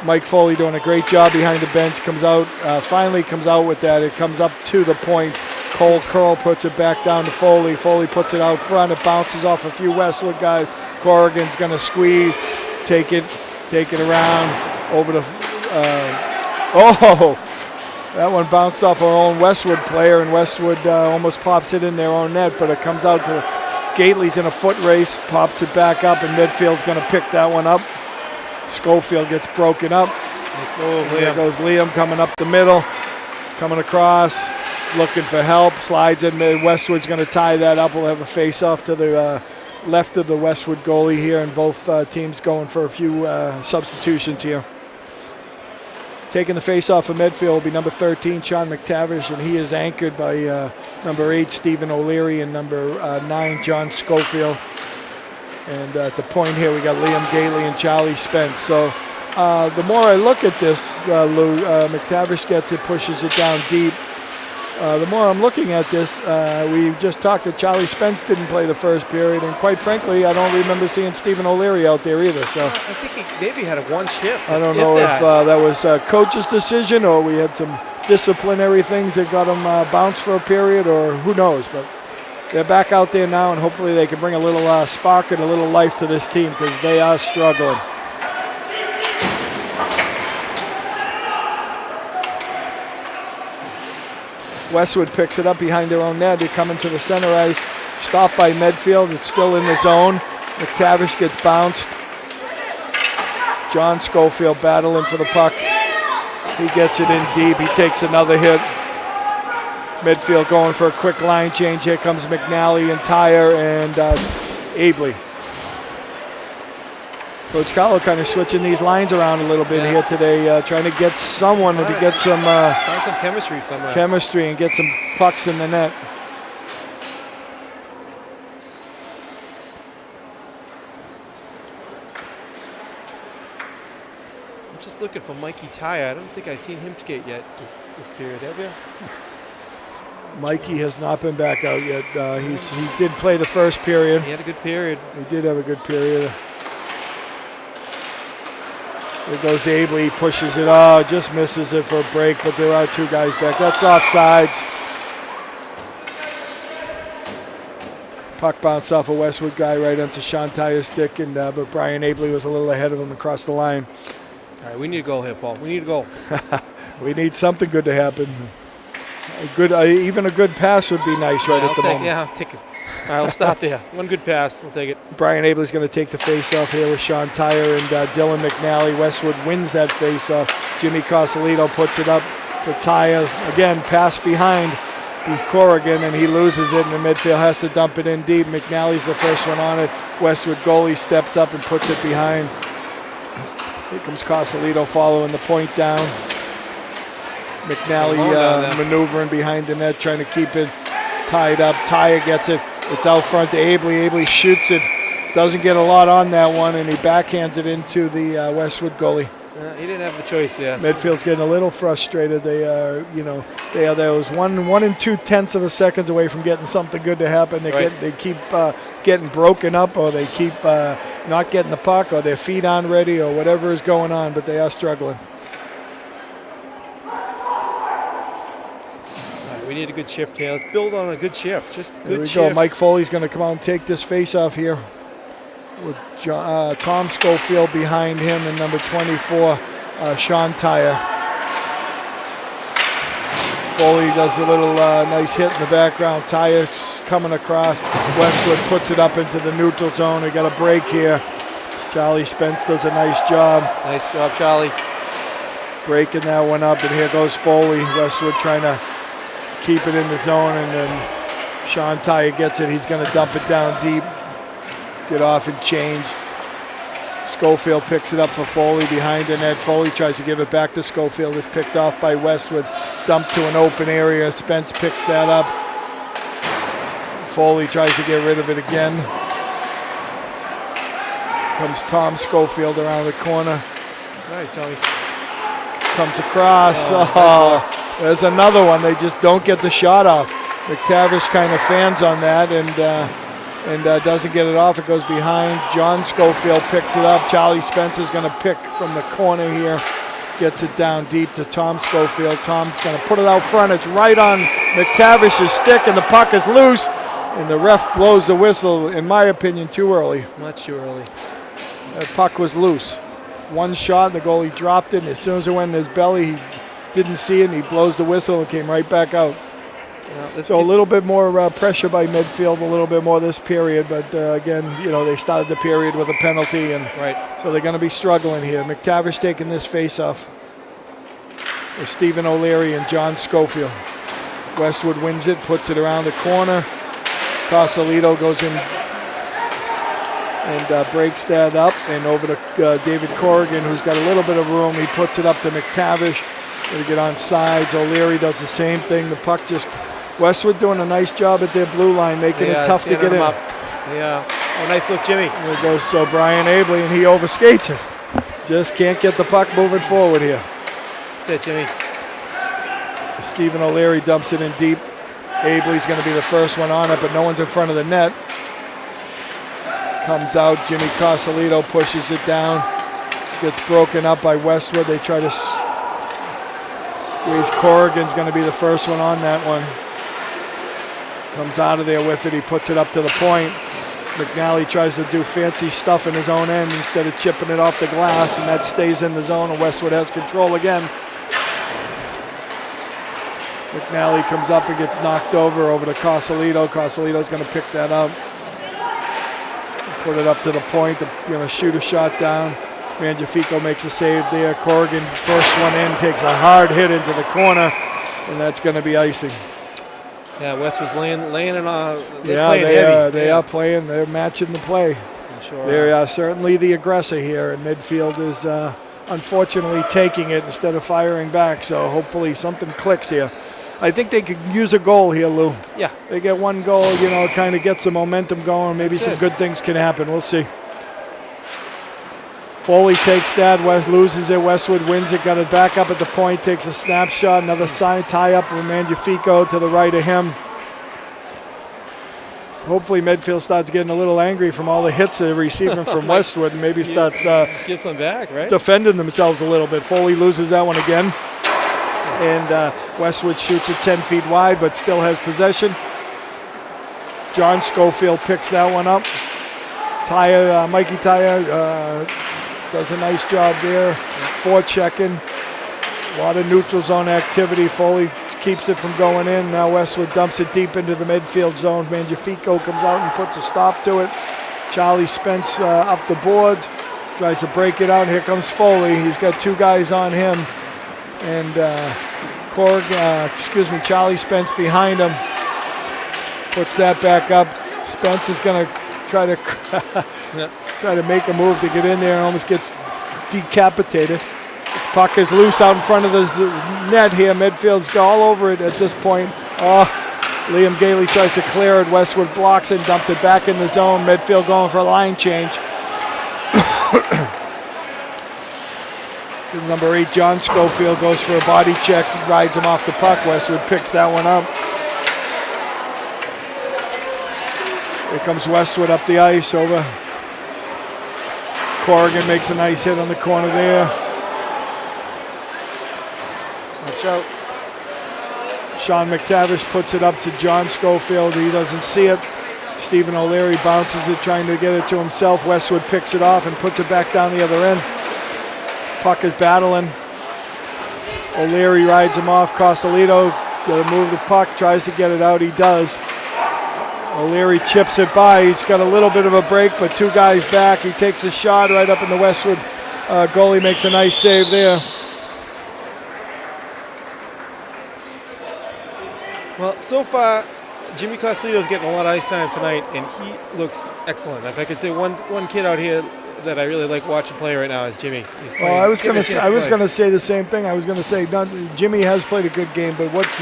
Mike Foley doing a great job behind the bench, finally comes out with that. It comes up to the point. Cole Curl puts it back down to Foley. Foley puts it out front. It bounces off a few Westwood guys. Corrigan's going to squeeze, take it around over to, that one bounced off our own Westwood player, and Westwood almost pops it in their own net, but it comes out to Gately's in a foot race, pops it back up, and Medfield's going to pick that one up. Schofield gets broken up. Nice move, Liam. There goes Liam coming up the middle, coming across, looking for help, slides in there. Westwood's going to tie that up. We'll have a face-off to the left of the Westwood goalie here, and both teams going for a few substitutions here. Taking the face-off of Medfield will be number 13, Sean McTavish, and he is anchored by number 8, Stephen O'Leary, and number 9, John Schofield. And at the point here, we got Liam Gately and Charlie Spence. So the more I look at this, Lou, McTavish gets it, pushes it down deep. The more I'm looking at this, we just talked that Charlie Spence didn't play the first period, and quite frankly, I don't remember seeing Stephen O'Leary out there either. So I think he maybe had a one shift. I don't know if that was a coach's decision, or we had some disciplinary things that got him bounced for a period, or who knows. But they're back out there now, and hopefully they can bring a little spark and a little life to this team, because they are struggling. Westwood picks it up behind their own net. They come into the center ice, stopped by Medfield. It's still in the zone. McTavish gets bounced. John Schofield battling for the puck. He gets it in deep. He takes another hit. Medfield going for a quick line change. Here comes Mcnally and Tyre and Abley. Coach Carlo kind of switching these lines around a little bit here today, trying to get someone to get some find some chemistry somewhere. Chemistry and get some pucks in the net. I'm just looking for Mikey Tyre. I don't think I've seen him skate yet this period, have you? Mikey has not been back out yet. He did play the first period. He had a good period. He did have a good period. There goes Abley, pushes it. Oh, just misses it for a break, but there are two guys back. That's offsides. Puck bounced off a Westwood guy right onto Sean Tyre's stick, and but Brian Abley was a little ahead of him across the line. All right, we need a goal here, Paul. We need a goal. We need something good to happen. Even a good pass would be nice right at the moment. Yeah, I'll take it. All right, I'll stop there. One good pass, we'll take it. Brian Abley's going to take the face-off here with Sean Tyre and Dylan Mcnally. Westwood wins that face-off. Jimmy Cosolito puts it up to Tyre. Again, pass behind Corrigan, and he loses it, and the midfield has to dump it in deep. McNally's the first one on it. Westwood goalie steps up and puts it behind. Here comes Cosolito following the point down. McNally maneuvering behind the net, trying to keep it. It's tied up. Tyre gets it. It's out front to Abley. Abley shoots it. Doesn't get a lot on that one, and he backhands it into the Westwood goalie. He didn't have the choice, yeah. Medfield's getting a little frustrated. They are, they are those 1 2/10 of a seconds away from getting something good to happen. They keep getting broken up, or they keep not getting the puck, or their feet aren't ready, or whatever is going on. But they are struggling. We need a good shift here. Let's build on a good shift. Just good There we shift. go. Mike Foley's going to come out and take this face-off here with Tom Schofield behind him and number 24, Sean Tyre. Foley does a little nice hit in the background. Tyre's coming across. Westwood puts it up into the neutral zone. They got a break here. Charlie Spence does a nice job. Nice job, Charlie. Breaking that one up, and here goes Foley. Westwood trying to keep it in the zone, and then Sean Tyre gets it. He's going to dump it down deep, get off and change. Schofield picks it up for Foley behind the net. Foley tries to give it back to Schofield. It's picked off by Westwood. Dumped to an open area. Spence picks that up. Foley tries to get rid of it again. Comes Tom Schofield around the corner. All right, Tommy. Comes across. There's another one. They just don't get the shot off. McTavish kind of fans on that and doesn't get it off. It goes behind. John Schofield picks it up. Charlie Spencer's going to pick from the corner here. Gets it down deep to Tom Schofield. Tom's going to put it out front. It's right on McTavish's stick, and the puck is loose. And the ref blows the whistle, in my opinion, too early. Much too early. That puck was loose. One shot, the goalie dropped it, and as soon as it went in his belly, he didn't see it, and he blows the whistle and came right back out. So a little bit more pressure by Medfield, a little bit more this period, but again, they started the period with a penalty, and so they're going to be struggling here. McTavish taking this face-off with Stephen O'Leary and John Schofield. Westwood wins it, puts it around the corner. Cosolito goes in and breaks that up, and over to David Corrigan, who's got a little bit of room. He puts it up to McTavish. Going to get on sides. O'Leary does the same thing. The puck just... Westwood doing a nice job at their blue line, making it tough to get in. Yeah. Oh, nice look, Jimmy. There goes Brian Abley, and he overskates it. Just can't get the puck moving forward here. That's it, Jimmy. Stephen O'Leary dumps it in deep. Abley's going to be the first one on it, but no one's in front of the net. Comes out. Jimmy Cosolito pushes it down. Gets broken up by Westwood. They try to squeeze. Corrigan's going to be the first one on that one. Comes out of there with it. He puts it up to the point. Mcnally tries to do fancy stuff in his own end instead of chipping it off the glass, and that stays in the zone, and Westwood has control again. McNally comes up and gets knocked over to Cosolito. Cosolito's going to pick that up. Put it up to the point. Going to shoot a shot down. Mangiafico makes a save there. Corrigan, first one in, takes a hard hit into the corner, and that's going to be icing. Yeah, Westwood's laying it on. They are playing. They're matching the play. Sure. They are certainly the aggressor here, and Medfield is unfortunately taking it instead of firing back, so hopefully something clicks here. I think they could use a goal here, Lou. Yeah. They get one goal, kind of gets the momentum going. Maybe some good things can happen. We'll see. Foley takes that. West loses it. Westwood wins it. Got it back up at the point. Takes a snapshot. Another tie up from Mangiafico to the right of him. Hopefully Medfield starts getting a little angry from all the hits they're receiving from Westwood and maybe starts give some back, right? Defending themselves a little bit. Foley loses that one again. And Westwood shoots it 10 feet wide but still has possession. John Schofield picks that one up. Tyre, Mikey Tyre does a nice job there. Forechecking. A lot of neutral zone activity. Foley keeps it from going in. Now Westwood dumps it deep into the midfield zone. Mangiafico comes out and puts a stop to it. Charlie Spence up the boards. Tries to break it out. Here comes Foley. He's got two guys on him. And Charlie Spence behind him. Puts that back up. Spence is going to try to make a move to get in there and almost gets decapitated. Puck is loose out in front of the net here. Medfield's all over it at this point. Liam Gailey tries to clear it. Westwood blocks it and dumps it back in the zone. Medfield going for a line change. Number 8, John Schofield, goes for a body check, rides him off the puck. Westwood picks that one up. Here comes Westwood up the ice over. Corrigan makes a nice hit on the corner there. Watch out. Sean McTavish puts it up to John Schofield. He doesn't see it. Stephen O'Leary bounces it, trying to get it to himself. Westwood picks it off and puts it back down the other end. Puck is battling. O'Leary rides him off. Costellito got to move the puck, tries to get it out. He does. O'Leary chips it by. He's got a little bit of a break, but two guys back. He takes a shot right up in the Westwood. Goalie makes a nice save there. Well, so far, Jimmy Costellito's getting a lot of ice time tonight, and he looks excellent. If I could say one kid out here that I really like watching play right now is Jimmy. Well, I was going to say the same thing. I was going to say Jimmy has played a good game, but what's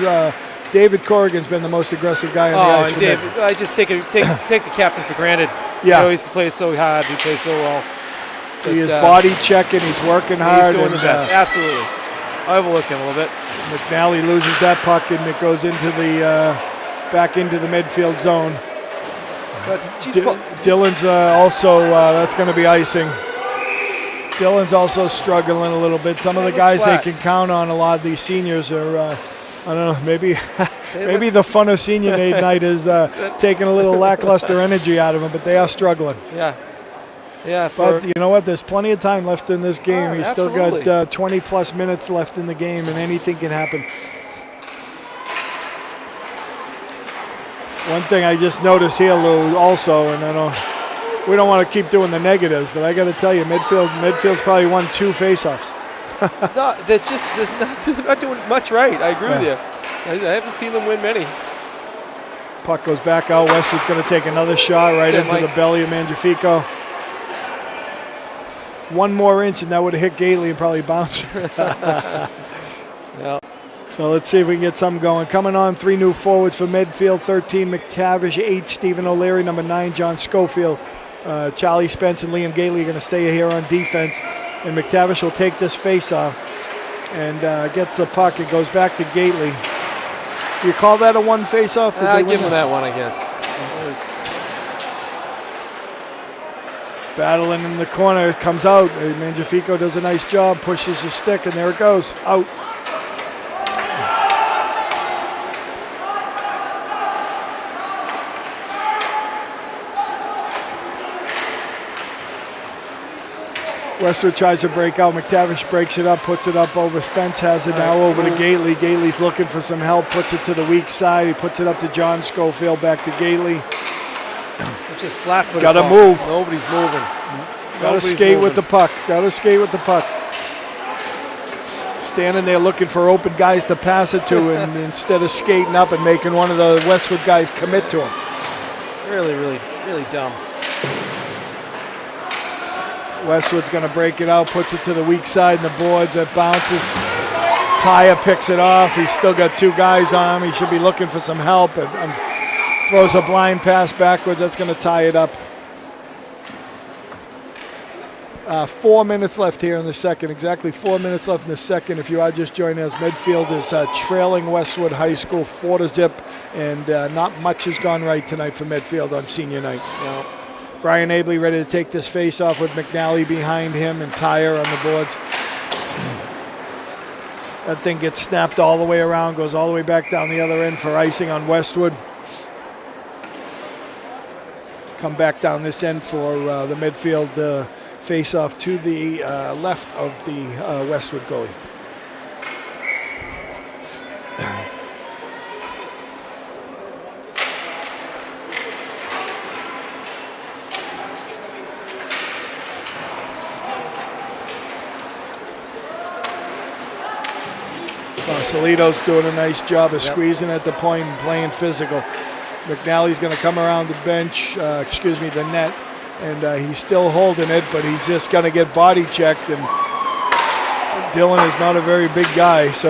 David Corrigan's been the most aggressive guy on the ice. And David, I just take the captain for granted. Yeah, he always plays so hard. He plays so well. He is body checking. He's working hard. He's doing the best. Absolutely. I overlook him a little bit. McNally loses that puck and it goes into the back into the midfield zone. Dylan's also that's going to be icing. Dylan's also struggling a little bit. Some of the guys they can count on, a lot of these seniors are I don't know, maybe the fun of senior night is taking a little lackluster energy out of them, but they are struggling. Yeah, but you know what? There's plenty of time left in this game. He's absolutely. still got 20-plus minutes left in the game, and anything can happen. One thing I just noticed here, Lou, also, and we don't want to keep doing the negatives, but I got to tell you, Medfield's probably won 2 faceoffs. No, they're not doing much right. I agree with you. I haven't seen them win many. Puck goes back out. Westwood's going to take another shot right into the belly of Mangiafico. One more inch and that would have hit Gately and probably bounced. Yeah. So let's see if we can get something going. Coming on, 3 new forwards for Medfield. 13, McTavish. 8, Stephen O'Leary. Number 9, John Schofield. Charlie Spence and Liam Gately are going to stay here on defense. And McTavish will take this face-off and gets the puck. It goes back to Gately. Do you call that a 1 face-off? I give him that one, I guess. Battling in the corner, it comes out. Mangiafico does a nice job, pushes the stick, and there it goes, out. Westwood tries to break out. McTavish breaks it up, puts it up over. Spence has it now over to Gately. Gately's looking for some help, puts it to the weak side. He puts it up to John Schofield, back to Gately. Just flat-footed. Got to move. Nobody's moving. Got to skate with the puck. Got to skate with the puck. Standing there looking for open guys to pass it to, and instead of skating up and making one of the Westwood guys commit to him. Really, really, really dumb. Westwood's going to break it out, puts it to the weak side in the boards. That bounces. Tyre picks it off. He's still got two guys on him. He should be looking for some help. And throws a blind pass backwards. That's going to tie it up. 4 minutes left here in the second. Exactly 4 minutes left in the second. If you are just joining us, Medfield is trailing Westwood High School 4-0, and not much has gone right tonight for Medfield on senior night. No. Brian Abley ready to take this face off with Mcnally behind him and Tyre on the boards. That thing gets snapped all the way around, goes all the way back down the other end for icing on Westwood. Come back down this end for the Medfield face-off to the left of the Westwood goalie. Salito's doing a nice job of squeezing at the point and playing physical. McNally's going to come around the bench, the net, and he's still holding it, but he's just going to get body checked. And Dylan is not a very big guy, so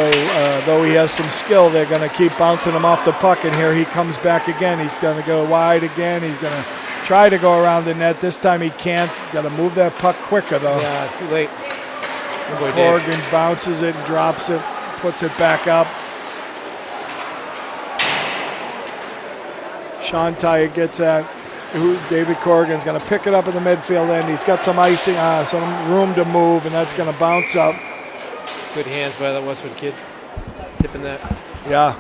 though he has some skill, they're going to keep bouncing him off the puck, and here he comes back again. He's going to go wide again. He's going to try to go around the net. This time he can't. Got to move that puck quicker, though. Yeah, too late. Corrigan bounces it and drops it. Puts it back up. Sean Tyre gets that. David Corrigan's going to pick it up in the midfield end. He's got some icing, some room to move, and that's going to bounce up. Good hands by that Westwood kid, tipping that. Yeah.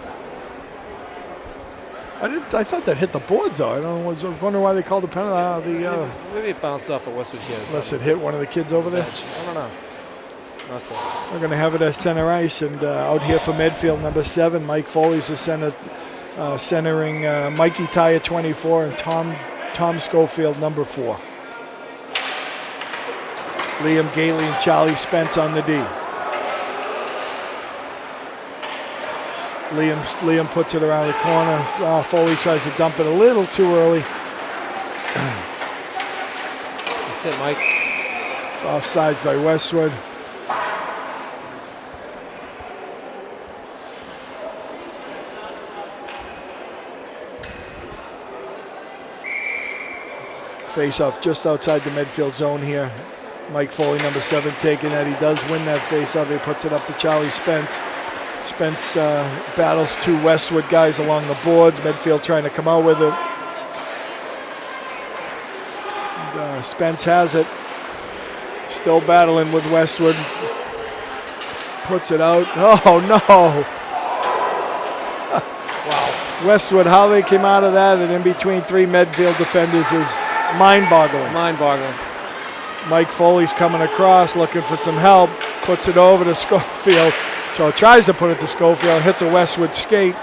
I thought that hit the boards, though. I don't know. I was wondering why they called the penalty. Maybe it bounced off a Westwood kid. Unless it hit one of the kids over there. I don't know. We're going to have it as center ice, and out here for Medfield, number 7, Mike Foley's the center, centering Mikey Tyre, 24, and Tom Schofield, number 4. Liam Gately and Charlie Spence on the D. Liam puts it around the corner. Foley tries to dump it a little too early. That's it, Mike. It's offsides by Westwood. Face-off just outside the Medfield zone here. Mike Foley, number 7, taking that. He does win that face-off. He puts it up to Charlie Spence. Spence battles 2 Westwood guys along the boards. Medfield trying to come out with it. And, Spence has it. Still battling with Westwood. Puts it out. Oh, no. Wow. Westwood, how they came out of that and in between 3 Medfield defenders is mind-boggling. Mind-boggling. Mike Foley's coming across, looking for some help. Puts it over to Schofield. So tries to put it to Schofield. Hits a Westwood skate.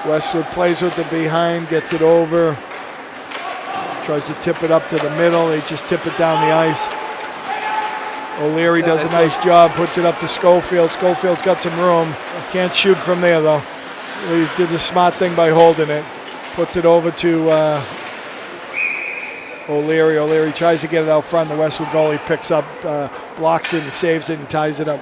Westwood plays with it behind, gets it over. Tries to tip it up to the middle. They just tip it down the ice. O'Leary does a nice job, puts it up to Schofield. Schofield's got some room. Can't shoot from there, though. He did the smart thing by holding it. Puts it over to O'Leary. O'Leary tries to get it out front. The Westwood goalie picks up, blocks it, and saves it and ties it up.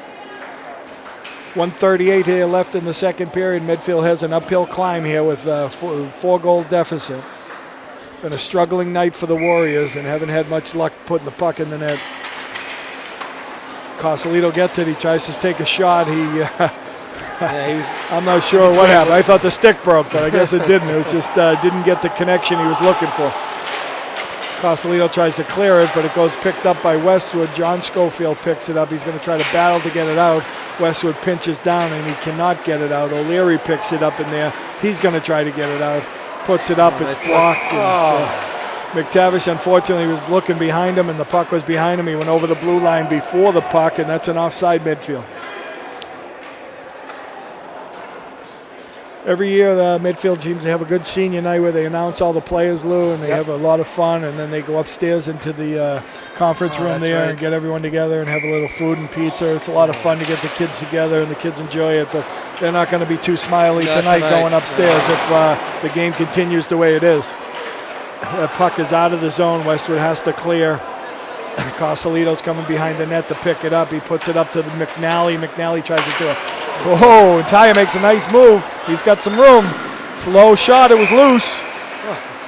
1:38 here left in the second period. Medfield has an uphill climb here with a 4-goal deficit. Been a struggling night for the Warriors and haven't had much luck putting the puck in the net. Cosolito gets it. He tries to take a shot. I'm not sure what happened. I thought the stick broke, but I guess it didn't. It was just didn't get the connection he was looking for. Cosolito tries to clear it, but it goes picked up by Westwood. John Schofield picks it up. He's going to try to battle to get it out. Westwood pinches down, and he cannot get it out. O'Leary picks it up in there. He's going to try to get it out. Puts it up. It's blocked. McTavish, unfortunately, was looking behind him, and the puck was behind him. He went over the blue line before the puck, and that's an offside midfield. Every year, the Medfield seems to have a good senior night where they announce all the players, Lou, and they have a lot of fun, and then they go upstairs into the conference room there and get everyone together and have a little food and pizza. It's a lot of fun to get the kids together, and the kids enjoy it, but they're not going to be too smiley tonight going upstairs if the game continues the way it is. The puck is out of the zone. Westwood has to clear. Cosolito's coming behind the net to pick it up. He puts it up to the Mcnally. Mcnally tries to do it. Whoa, and Tyre makes a nice move. He's got some room. Slow shot, it was loose.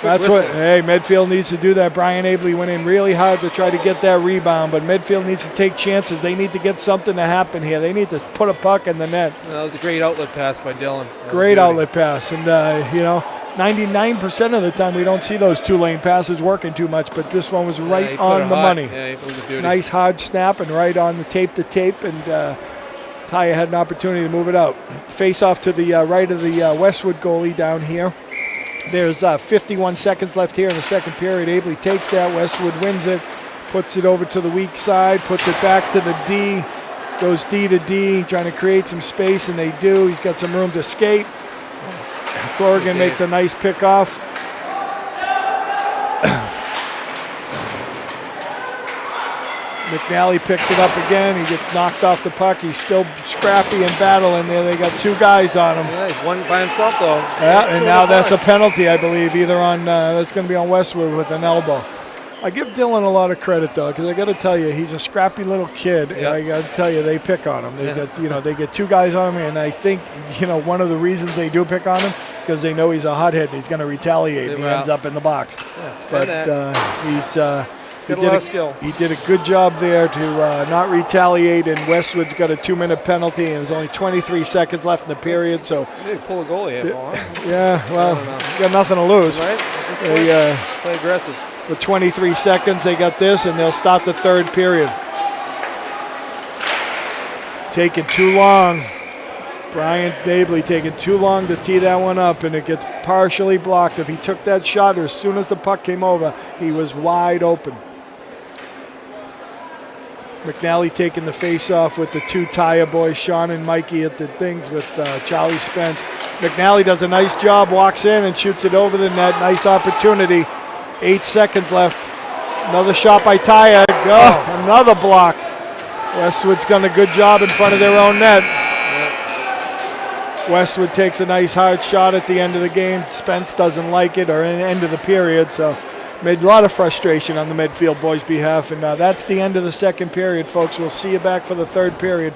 That's what, Medfield needs to do that. Brian Abley went in really hard to try to get that rebound, but Medfield needs to take chances. They need to get something to happen here. They need to put a puck in the net. That was a great outlet pass by Dylan. Great outlet pass, and 99% of the time we don't see those two-lane passes working too much, but this one was right on the money. Yeah, it was a beauty. Nice hard snap and right on the tape, and Tyre had an opportunity to move it out. Face off to the right of the Westwood goalie down here. There's 51 seconds left here in the second period. Abley takes that. Westwood wins it, puts it over to the weak side, puts it back to the D, goes D to D, trying to create some space, and they do. He's got some room to skate. Corrigan makes a nice pick-off. Mcnally picks it up again. He gets knocked off the puck. He's still scrappy and battling there. They got two guys on him. Yeah, he's one by himself, though. Yeah, and now that's a penalty, I believe, either on that's going to be on Westwood with an elbow. I give Dylan a lot of credit, though, because I got to tell you, he's a scrappy little kid, and I got to tell you, they pick on him. They they get two guys on him, and I think one of the reasons they do pick on him because they know he's a hothead and he's going to retaliate. And he ends up in the box, but he's. He did a good job there to not retaliate, and Westwood's got a 2-minute penalty, and there's only 23 seconds left in the period. So they pull a goalie here, huh? Yeah, well, got nothing to lose. Right? They play aggressive. For 23 seconds, they got this, and they'll start the third period. Taking too long. Brian Abley taking too long to tee that one up, and it gets partially blocked. If he took that shot as soon as the puck came over, he was wide open. Mcnally taking the face-off with the two Tyre boys, Sean and Mikey at the things with Charlie Spence. Mcnally does a nice job, walks in and shoots it over the net. Nice opportunity. 8 seconds left. Another shot by Tyre. Another block. Westwood's done a good job in front of their own net. Westwood takes a nice hard shot at the end of the game. Spence doesn't like it, or in the end of the period, so made a lot of frustration on the Medfield boys' behalf, and that's the end of the second period, folks. We'll see you back for the third period.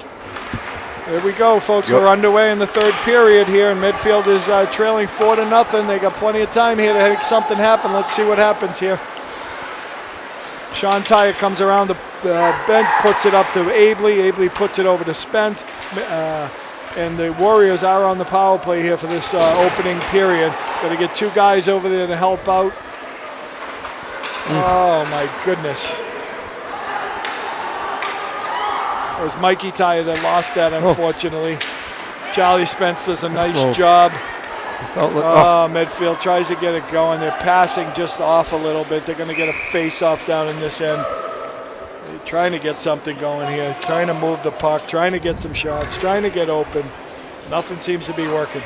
There we go, folks. We're underway in the third period here, and Medfield is trailing 4-0. They got plenty of time here to make something happen. Let's see what happens here. Sean Tyre comes around the bench, puts it up to Abley. Abley puts it over to Spence. And the Warriors are on the power play here for this opening period. Got to get two guys over there to help out. Oh, my goodness. It was Mikey Tyre that lost that, unfortunately. Charlie Spence does a nice job. Medfield tries to get it going. They're passing just off a little bit. They're going to get a face-off down in this end. They're trying to get something going here, trying to move the puck, trying to get some shots, trying to get open. Nothing seems to be working.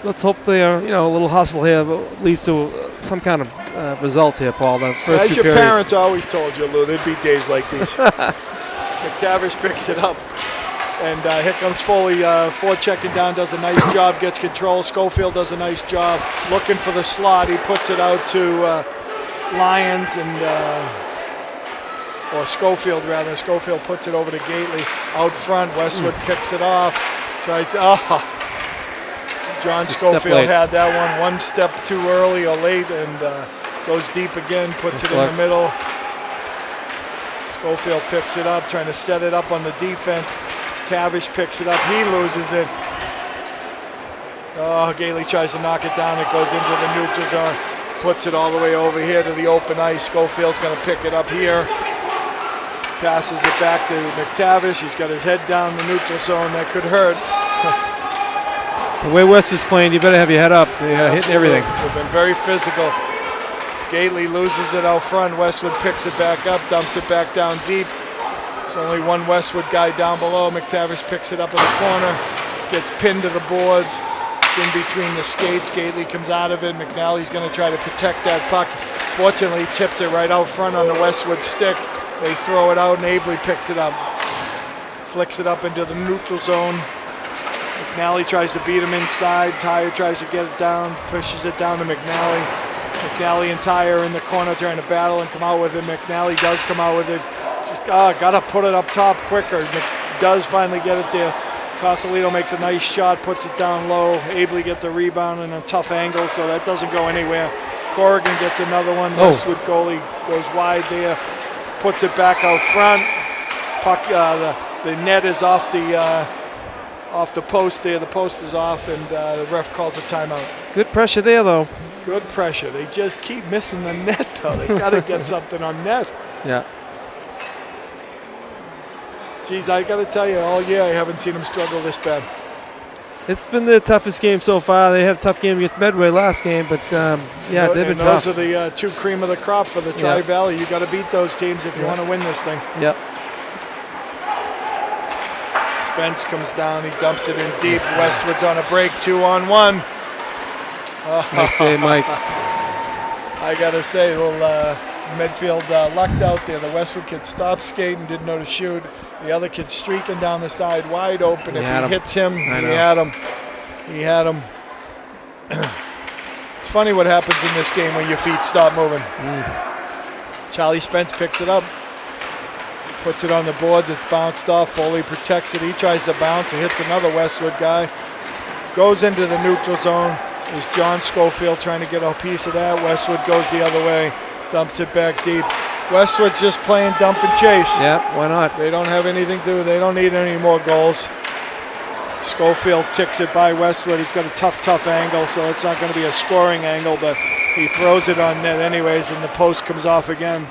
Let's hope they are, a little hustle here leads to some kind of result here, Paul. The first As your periods. Parents always told you, Lou, there'd be days like these. McTavish picks it up. And here comes Foley, forechecking down, does a nice job, gets control. Schofield does a nice job looking for the slot. He puts it out to Lyons or Schofield rather. Schofield puts it over to Gately out front. Westwood picks it off. Tries to, John Schofield had that one step too early or late, and goes deep again, puts it in the middle. Schofield picks it up, trying to set it up on the defense. Tavish picks it up, he loses it. Gately tries to knock it down, it goes into the neutral zone, puts it all the way over here to the open ice. Schofield's going to pick it up here. Passes it back to McTavish, he's got his head down the neutral zone, that could hurt. The way Westwood's playing, you better have your head up. They're hitting everything. They've been very physical. Gately loses it out front. Westwood picks it back up, dumps it back down deep. There's only one Westwood guy down below. McTavish picks it up in the corner. Gets pinned to the boards. It's in between the skates. Gately comes out of it. McNally's going to try to protect that puck. Fortunately, tips it right out front on the Westwood stick. They throw it out, and Abley picks it up. Flicks it up into the neutral zone. McNally tries to beat him inside. Tyre tries to get it down, pushes it down to McNally. McNally and Tyre in the corner trying to battle and come out with it. McNally does come out with it. Just got to put it up top quicker. Does finally get it there. Cosolito makes a nice shot, puts it down low. Abley gets a rebound and a tough angle, so that doesn't go anywhere. Corrigan gets another one. Westwood goalie goes wide there, puts it back out front. Puck, the net is off the post there. The post is off, and the ref calls a timeout. Good pressure there, though. Good pressure. They just keep missing the net, though. They got to get something on net. Yeah. Geez, I got to tell you, all year I haven't seen them struggle this bad. It's been the toughest game so far. They had a tough game against Medway last game, but yeah, they've been tough. Those are the two cream of the crop for the Tri-Valley. You got to beat those teams if you want to win this thing. Yep. Spence comes down. He dumps it in deep. Westwood's on a break, 2-on-1. Nice save, Mike. I got to say, Medfield lucked out there. The Westwood kid stopped skating, didn't know to shoot. The other kid streaking down the side, wide open. If he hits him, he had him. He had him. It's funny what happens in this game when your feet stop moving. Charlie Spence picks it up, puts it on the boards. It's bounced off. Foley protects it. He tries to bounce. It hits another Westwood guy. Goes into the neutral zone. There's John Schofield trying to get a piece of that. Westwood goes the other way. Dumps it back deep. Westwood's just playing dump and chase. Yeah, why not? They don't have anything to do. They don't need any more goals. Schofield ticks it by Westwood. He's got a tough angle, so it's not going to be a scoring angle, but he throws it on net anyways, and the post comes off again.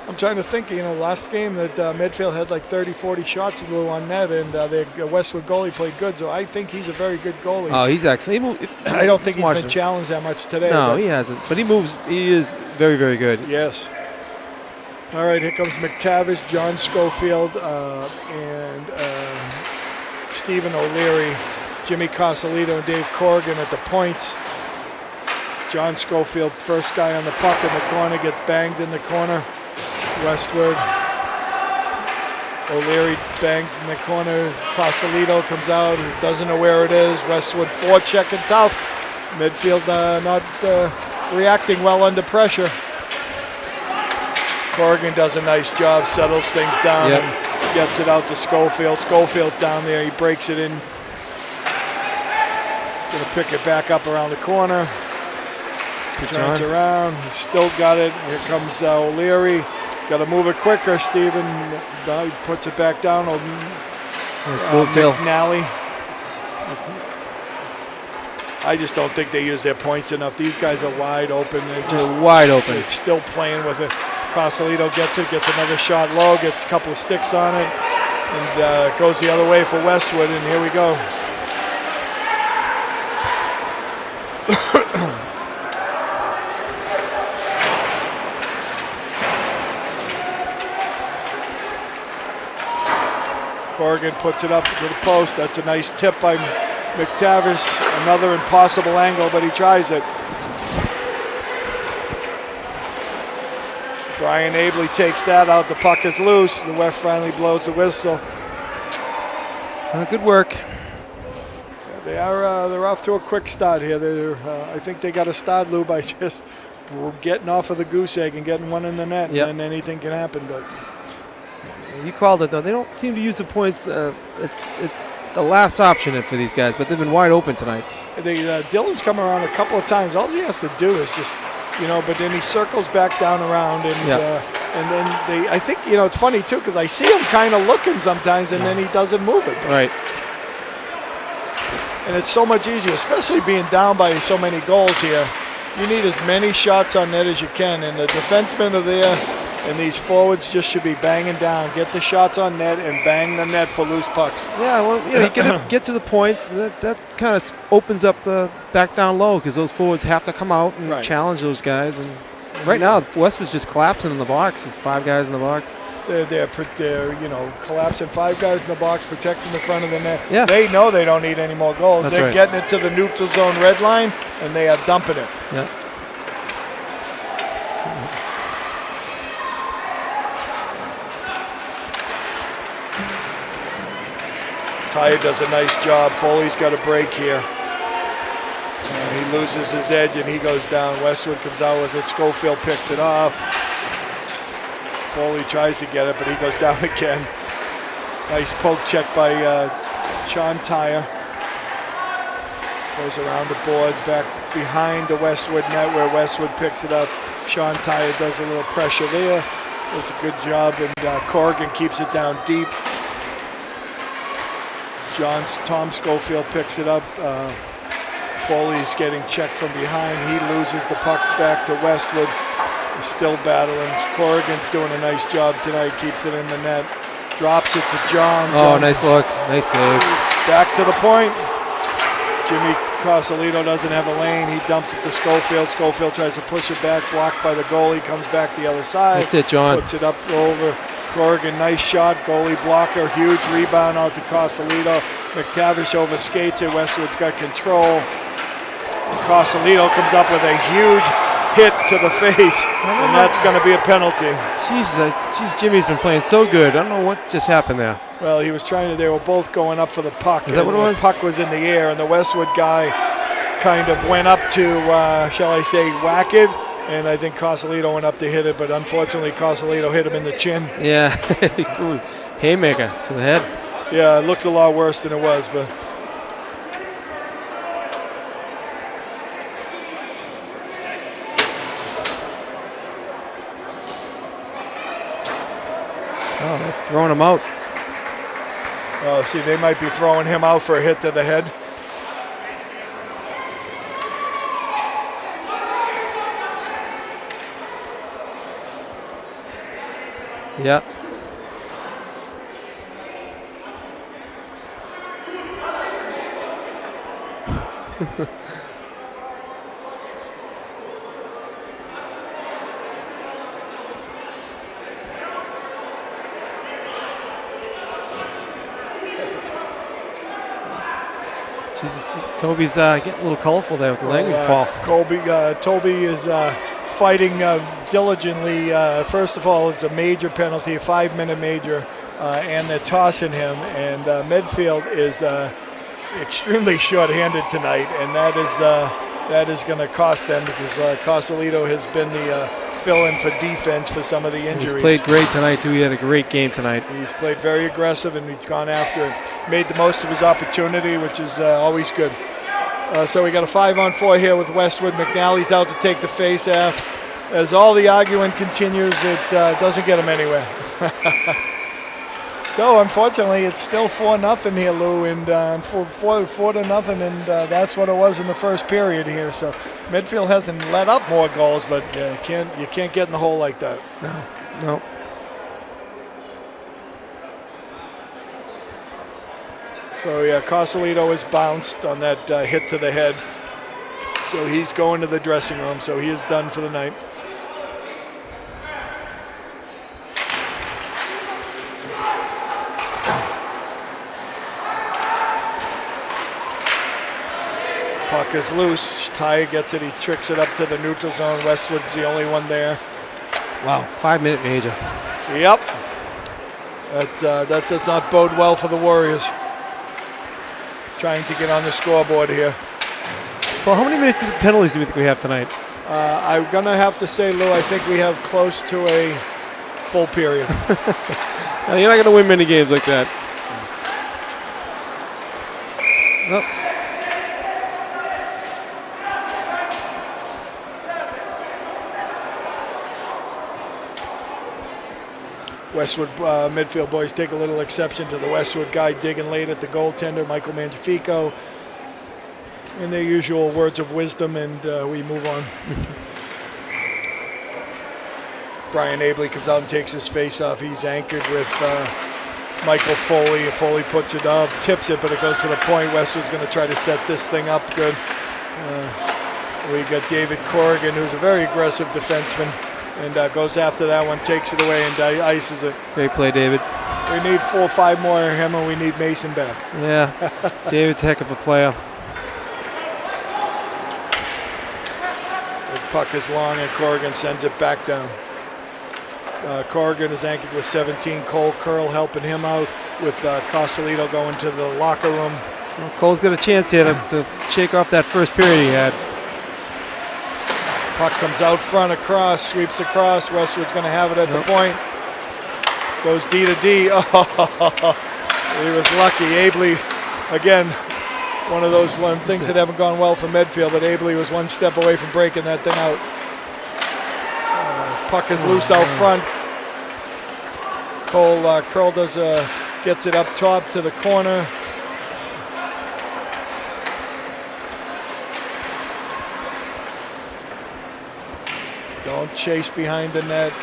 I'm trying to think, last game that Medfield had like 30, 40 shots on net, and the Westwood goalie played good, so I think he's a very good goalie. Oh, he's excellent. I don't think he's been challenged that much today. No, he hasn't, but he moves. He is very, very good. Yes. All right, here comes McTavish, John Schofield, and Stephen O'Leary, Jimmy Cosolito, and Dave Corrigan at the point. John Schofield, first guy on the puck in the corner, gets banged in the corner. Westwood. O'Leary bangs in the corner. Cosolito comes out. Doesn't know where it is. Westwood forechecking tough. Midfield not reacting well under pressure. Corrigan does a nice job. Settles things down and gets it out to Schofield. Schofield's down there. He breaks it in. He's going to pick it back up around the corner. Turns around. He's still got it. Here comes O'Leary. Got to move it quicker, Stephen. He puts it back down. Mcnally. I just don't think they use their points enough. These guys are wide open. They're wide open. It's still playing with it. Cosolito gets another shot low, gets a couple of sticks on it, and goes the other way for Westwood, and here we go. Corrigan puts it up to the post. That's a nice tip by McTavish. Another impossible angle, but he tries it. Brian Abley takes that out. The puck is loose. The ref finally blows the whistle. Good work. They're off to a quick start here. I think they got to start, Lou, by just getting off of the goose egg and getting one in the net, and then anything can happen. But you called it, though. They don't seem to use the points. It's the last option for these guys, but they've been wide open tonight. Dylan's come around a couple of times. All he has to do is just, but then he circles back down around, and then I think, it's funny, too, because I see him kind of looking sometimes, and then he doesn't move it. Right. And it's so much easier, especially being down by so many goals here. You need as many shots on net as you can, and the defensemen are there, and these forwards just should be banging down. Get the shots on net and bang the net for loose pucks. Yeah, well, you get to the points. That kind of opens up back down low, because those forwards have to come out and challenge those guys. And right now, Westwood's just collapsing in the box. There's 5 guys in the box. they're collapsing 5 guys in the box, protecting the front of the net. Yeah. They know they don't need any more goals. That's They're right. getting it to the neutral zone red line, and they are dumping it. Yeah. Tyre does a nice job. Foley's got a break here. He loses his edge and he goes down. Westwood comes out with it. Schofield picks it off. Foley tries to get it, but he goes down again. Nice poke check by Sean Tyre. Goes around the boards, back behind the Westwood net where Westwood picks it up. Sean Tyre does a little pressure there. Does a good job, and Corrigan keeps it down deep. Tom Schofield picks it up. Foley's getting checked from behind. He loses the puck back to Westwood. He's still battling. Corrigan's doing a nice job tonight. Keeps it in the net. Drops it to John. Oh, nice look. Nice save. Back to the point. Jimmy Cosolito doesn't have a lane. He dumps it to Schofield. Schofield tries to push it back. Blocked by the goalie. Comes back the other side. That's it, John. Puts it up over Corrigan. Nice shot. Goalie blocker. Huge rebound out to Cosolito. McTavish over skates it. Westwood's got control. Cosolito comes up with a huge hit to the face, and that's going to be a penalty. Jeez, Jimmy's been playing so good. I don't know what just happened there. Well, he was trying to. They were both going up for the puck. Is that what it was? The puck was in the air, and the Westwood guy kind of went up to, shall I say, whack it, and I think Cosolito went up to hit it, but unfortunately Cosolito hit him in the chin. Yeah, he threw a haymaker to the head. Yeah, it looked a lot worse than it was, but. Oh, they're throwing him out. Oh, see, they might be throwing him out for a hit to the head. Yeah. Jesus, Toby's getting a little colorful there with the language, Paul. Toby is fighting diligently. First of all, it's a major penalty, a 5-minute major, and they're tossing him. And Medfield is extremely short-handed tonight, and that is going to cost them because Cosolito has been the fill-in for defense for some of the injuries. He's played great tonight, too. He had a great game tonight. He's played very aggressive, and he's gone after it. Made the most of his opportunity, which is always good. So we got a 5-on-4 here with Westwood. Mcnally's out to take the face-off. As all the arguing continues, it doesn't get him anywhere. So unfortunately, it's still 4-0 here, Lou, and 4-0, and that's what it was in the first period here. So Medfield hasn't let up more goals, but you can't get in the hole like that. No. So yeah, Cosolito is bounced on that hit to the head. So he's going to the dressing room. So he is done for the night. Puck is loose. Tyre gets it. He tricks it up to the neutral zone. Westwood's the only one there. Wow, 5-minute major. Yep. That does not bode well for the Warriors. Trying to get on the scoreboard here. Well, how many minutes of penalties do we think we have tonight? I'm going to have to say, Lou, I think we have close to a full period. No, you're not going to win many games like that. Nope. Westwood midfield boys take a little exception to the Westwood guy digging late at the goaltender, Michael Mangifico, and their usual words of wisdom, and we move on. Brian Abley comes out and takes his face off. He's anchored with Michael Foley. Foley puts it up, tips it, but it goes to the point. Westwood's going to try to set this thing up good. We got David Corrigan, who's a very aggressive defenseman, and goes after that one, takes it away, and ices it. Great play, David. We need 4 or 5 more of him, and we need Mason back. Yeah, David's a heck of a player. The puck is long, and Corrigan sends it back down. Corrigan is anchored with 17. Cole Curl helping him out with Cosolito going to the locker room. Well, Cole's got a chance here to shake off that first period he had. Puck comes out front, across, sweeps across. Westwood's going to have it at the point. Goes D to D. Oh, he was lucky. Abley, again, one of those things that haven't gone well for Medfield, but Abley was one step away from breaking that thing out. Puck is loose out front. Cole Curl gets it up top to the corner. Don't chase behind the net.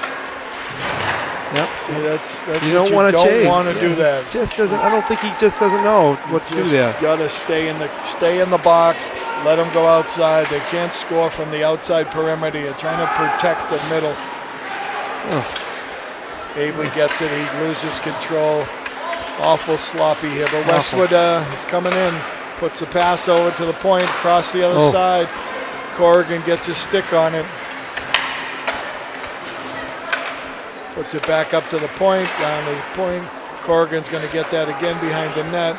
Yep. See, that's you don't want to chase. Don't want to do that. Just doesn't. I don't think he just doesn't know what to do there. Got to stay in the box. Let them go outside. They can't score from the outside perimeter. You're trying to protect the middle. Abley gets it. He loses control. Awful sloppy here. But Westwood is coming in. Puts the pass over to the point. Across the other side. Corrigan gets his stick on it. Puts it back up to the point, down to the point. Corrigan's going to get that again behind the net.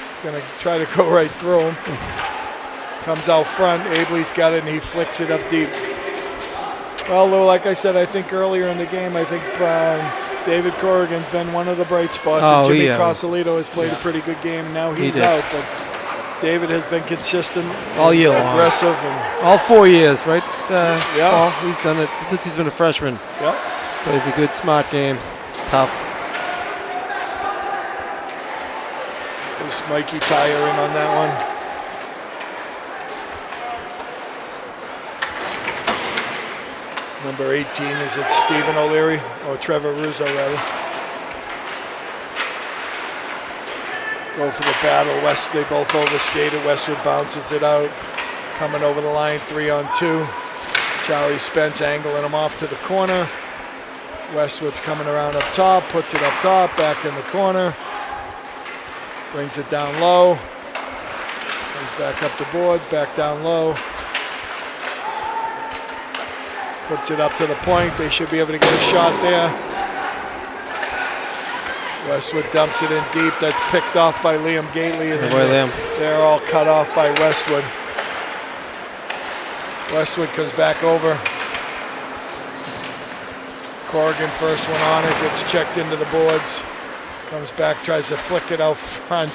He's going to try to go right through him. Comes out front. Abley's got it, and he flicks it up deep. Well, like I said, I think earlier in the game, I think David Corrigan's been one of the bright spots. And Jimmy Cosolito has played a pretty good game. Now he's out, but David has been consistent, all year long, aggressive, and all 4 years, right? Paul, he's done it since he's been a freshman. Yep. Plays a good, smart game. Tough. There's Mikey Tyre in on that one. Number 18, is it Stephen O'Leary? Or Trevor Roos, rather. Go for the battle. They both overskated. Westwood bounces it out. Coming over the line, 3-on-2. Charlie Spence angling him off to the corner. Westwood's coming around up top, puts it up top, back in the corner. Brings it down low. Comes back up the boards, back down low. Puts it up to the point. They should be able to get a shot there. Westwood dumps it in deep. That's picked off by Liam Gately. And they're all cut off by Westwood. Westwood comes back over. Corrigan first one on it, gets checked into the boards. Comes back, tries to flick it out front.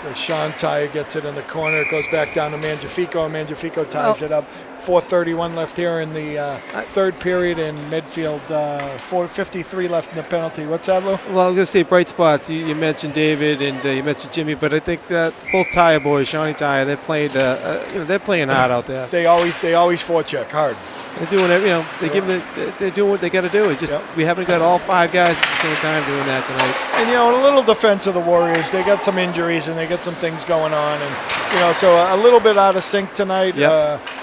So Sean Tyre gets it in the corner. It goes back down to Mangiafico, and Mangiafico ties it up. 4:31 left here in the third period in Medfield. 4:53 left in the penalty. What's that, Lou? Well, I was going to say bright spots. You mentioned David and you mentioned Jimmy, but I think that both Tyre boys, Shawnee Tyre, they're playing hard out there. They always forecheck hard. They're doing it, they're doing what they got to do. It's just we haven't got all 5 guys at the same time doing that tonight. And a little defense of the Warriors. They got some injuries and they got some things going on, and so a little bit out of sync tonight.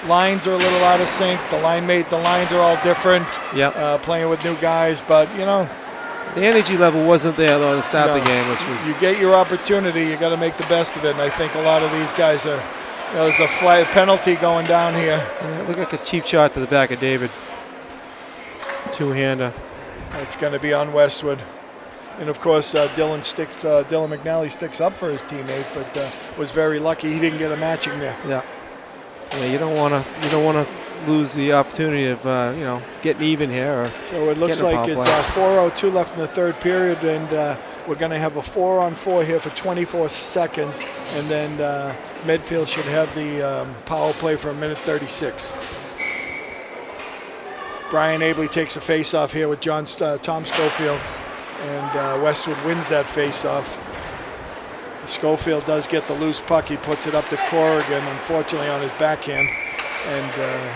Lines are a little out of sync. The lines are all different. Playing with new guys, but the energy level wasn't there though at the start of the game, which was. You get your opportunity, you got to make the best of it, and I think a lot of these guys are. There's a flag penalty going down here. It looked like a cheap shot to the back of David. Two-hander. It's going to be on Westwood. And of course, Dylan Mcnally sticks up for his teammate, but was very lucky he didn't get a matching there. Yeah, you don't want to lose the opportunity of getting even here. So it looks like it's 4:02 left in the third period, and we're going to have a 4-on-4 here for 24 seconds, and then Medfield should have the power play for 1:36. Brian Abley takes a face-off here with Tom Schofield, and Westwood wins that face-off. Schofield does get the loose puck. He puts it up to Corrigan, unfortunately on his backhand, and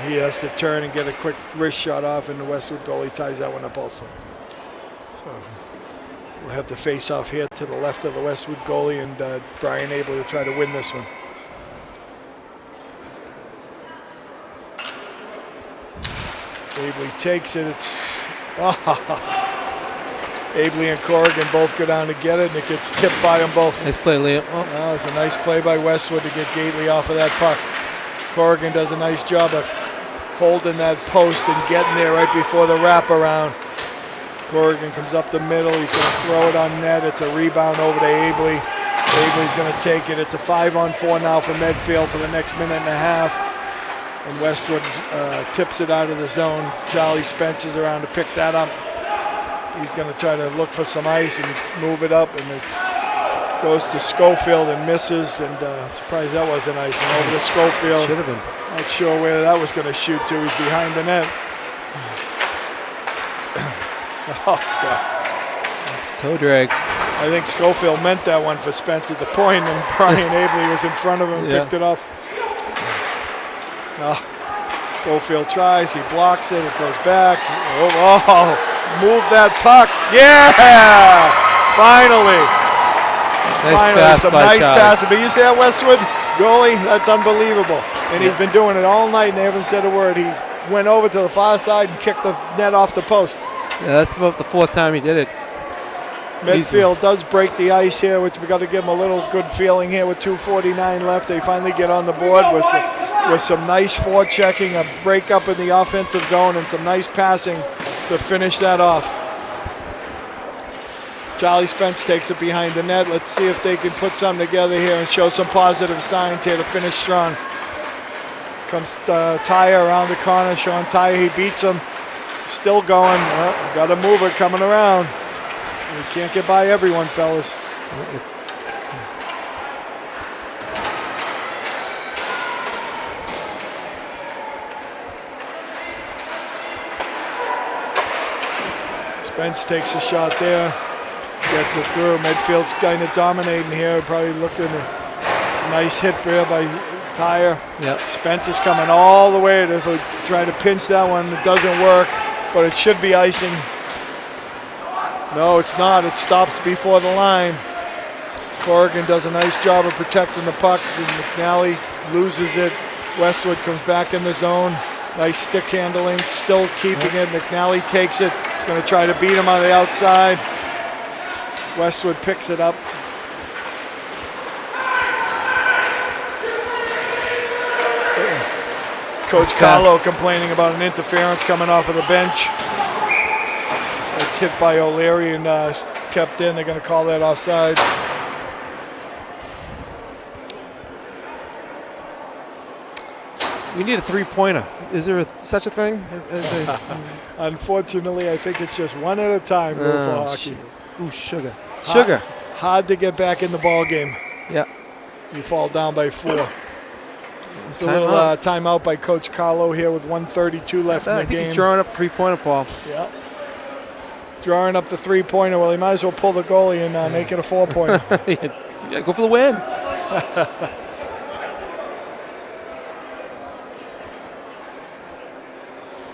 he has to turn and get a quick wrist shot off, and the Westwood goalie ties that one up also. So we'll have the face-off here to the left of the Westwood goalie, and Brian Abley will try to win this one. Abley takes it. It's Abley and Corrigan both go down to get it, and it gets tipped by them both. Nice play, Liam. Oh, it's a nice play by Westwood to get Gately off of that puck. Corrigan does a nice job of holding that post and getting there right before the wraparound. Corrigan comes up the middle. He's going to throw it on net. It's a rebound over to Abley. Abley's going to take it. It's a 5-on-4 now for Medfield for the next minute and a half. And Westwood tips it out of the zone. Charlie Spence is around to pick that up. He's going to try to look for some ice and move it up. And it goes to Schofield and misses. And surprised that wasn't ice. And over to Schofield. Should have been. Not sure where that was going to shoot to. He's behind the net. Oh, God. Toe drags. I think Schofield meant that one for Spence at the point, and Brian Abley was in front of him and picked it off. Schofield tries. He blocks it. It goes back. Oh, move that puck. Yeah! Finally. Nice some nice passing. But you see that, Westwood? Goalie, that's unbelievable. And he's been doing it all night, and they haven't said a word. He went over to the far side and kicked the net off the post. Yeah, that's about the 4th time he did it. Medfield does break the ice here, which we got to give them a little good feeling here with 2:49 left. They finally get on the board with some nice forechecking, a break up in the offensive zone, and some nice passing to finish that off. Charlie Spence takes it behind the net. Let's see if they can put something together here and show some positive signs here to finish strong. Comes Tyre around the corner. Sean Tyre, he beats him. Still going. Got a mover coming around. You can't get by everyone, fellas. Spence takes a shot there. Gets it through. Medfield's kind of dominating here. Probably looked at a nice hit there by Tyre. Yep. Spence is coming all the way to try to pinch that one. It doesn't work, but it should be icing. No, it's not. It stops before the line. Corrigan does a nice job of protecting the puck, and Mcnally loses it. Westwood comes back in the zone. Nice stick handling, still keeping it. Mcnally takes it. Going to try to beat him on the outside. Westwood picks it up. Coach Carlo complaining about an interference coming off of the bench. It's hit by O'Leary and kept in. They're going to call that offside. We need a 3-pointer. Is there such a thing? Unfortunately, I think it's just one at a time for hockey. Ooh, sugar. Hard to get back in the ball game. Yeah. You fall down by 4. It's a little timeout by Coach Carlo here with 1:32 left in the game. He's drawing up a 3-pointer, Paul. Yeah. Drawing up the 3-pointer. Well, he might as well pull the goalie and make it a 4-pointer. Yeah, go for the win.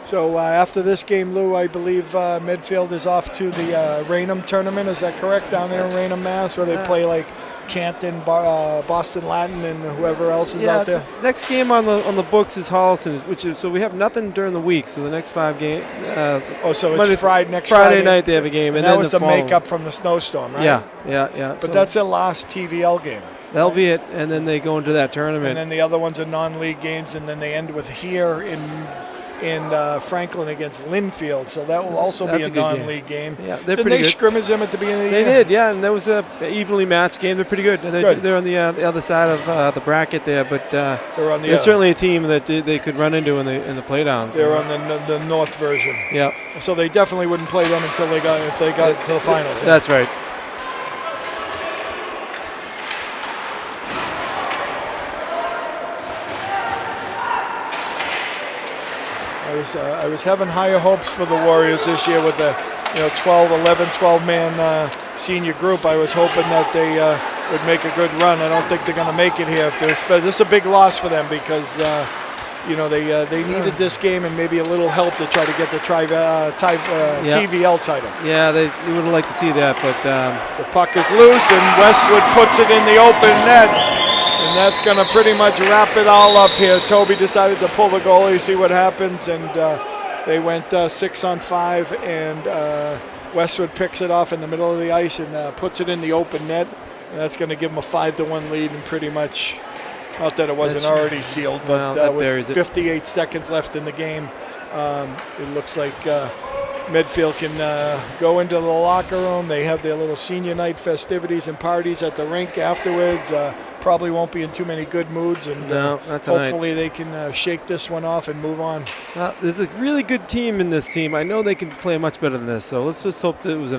So after this game, Lou, I believe Medfield is off to the Raynham tournament. Is that correct? Down there in Raynham, Mass, where they play like Canton, Boston Latin, and whoever else is out there. Next game on the books is Holliston, so we have nothing during the week. So the next 5 games. So Monday, it's Friday night they have a game, and that then was the makeup from the snowstorm, right? Yeah. But that's their last TVL game. That'll be it, and then they go into that tournament. And then the other ones are non-league games, and then they end with here in Franklin against Linfield, so that will also be a non-league game. Yeah, they're Didn't pretty they good. scrimmage them at the beginning of the year? year? They did, yeah, and that was a evenly matched game. They're pretty good. And they're on the other side of the bracket there, but they're certainly a team that they could run into in the playdowns. They're on the north version. Yeah. So they definitely wouldn't play them until they got to the finals. That's right. I was having higher hopes for the Warriors this year with the 12-man senior group. I was hoping that they would make a good run. I don't think they're going to make it here. This is a big loss for them because they needed this game and maybe a little help to try to get the TVL title. Yeah, they would have liked to see that, but the puck is loose and Westwood puts it in the open net. And that's going to pretty much wrap it all up here. Toby decided to pull the goalie, see what happens, and They went 6-on-5, and Westwood picks it off in the middle of the ice and puts it in the open net. And that's going to give them a 5-1 lead, and pretty much, not that it wasn't already sealed, but with 58 seconds left in the game, it looks like Medfield can go into the locker room. They have their little senior night festivities and parties at the rink afterwards. Probably won't be in too many good moods, and hopefully they can shake this one off and move on. There's a really good team in this team. I know they can play much better than this, so let's just hope that it was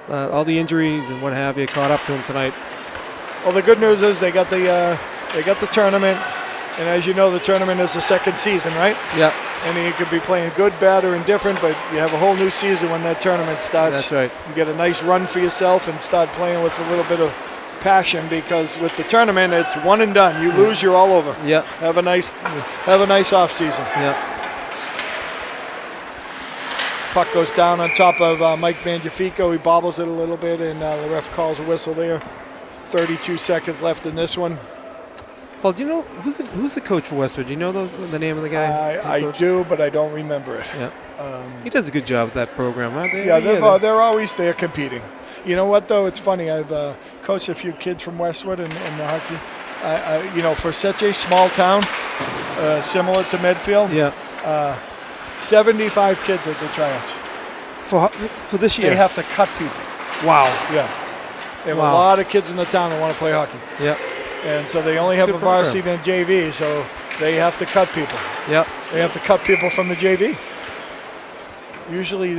all the injuries and what have you caught up to them tonight. Well, the good news is they got the tournament, and as you know, the tournament is the second season, right? Yeah. And you could be playing good, bad, or indifferent, but you have a whole new season when that tournament starts. That's right. You get a nice run for yourself and start playing with a little bit of passion, because with the tournament, it's one and done. You lose, you're all over. Yeah. Have a nice off season. Yeah. Puck goes down on top of Mike Mangiafico. He bobbles it a little bit, and the ref calls a whistle there. 32 seconds left in this one. Paul, do you know who's the coach for Westwood? Do you know the name of the guy? I do, but I don't remember it. Yeah. He does a good job with that program, right? They're always there competing. You know what, though? It's funny. I've coached a few kids from Westwood in the hockey. For such a small town, similar to Medfield, 75 kids at the tryouts. For this year? They have to cut people. Wow. Yeah. They have a lot of kids in the town that want to play hockey. Yeah. And so they only have a varsity and JV, so they have to cut people. Yep. They have to cut people from the JV. Usually,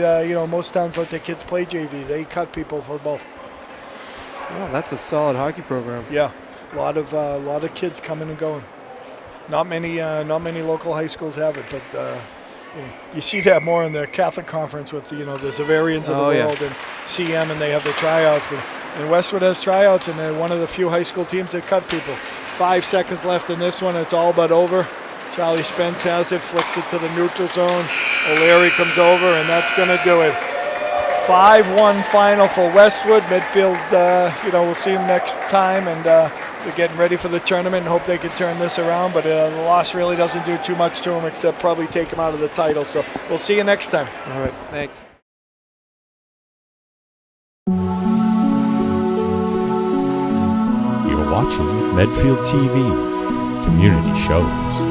most towns let their kids play JV. They cut people for both. Wow, that's a solid hockey program. Yeah, a lot of kids coming and going. Not many local high schools have it, but you see that more in the Catholic Conference with the Zavarians of the world and CM, and they have the tryouts. And Westwood has tryouts, and they're one of the few high school teams that cut people. 5 seconds left in this one. It's all but over. Charlie Spence has it, flicks it to the neutral zone. O'Leary comes over, and that's going to do it. 5-1 final for Westwood. Medfield, we'll see them next time, and they're getting ready for the tournament and hope they can turn this around. But the loss really doesn't do too much to them except probably take them out of the title. So we'll see you next time. All right, thanks. You're watching Medfield TV, community shows.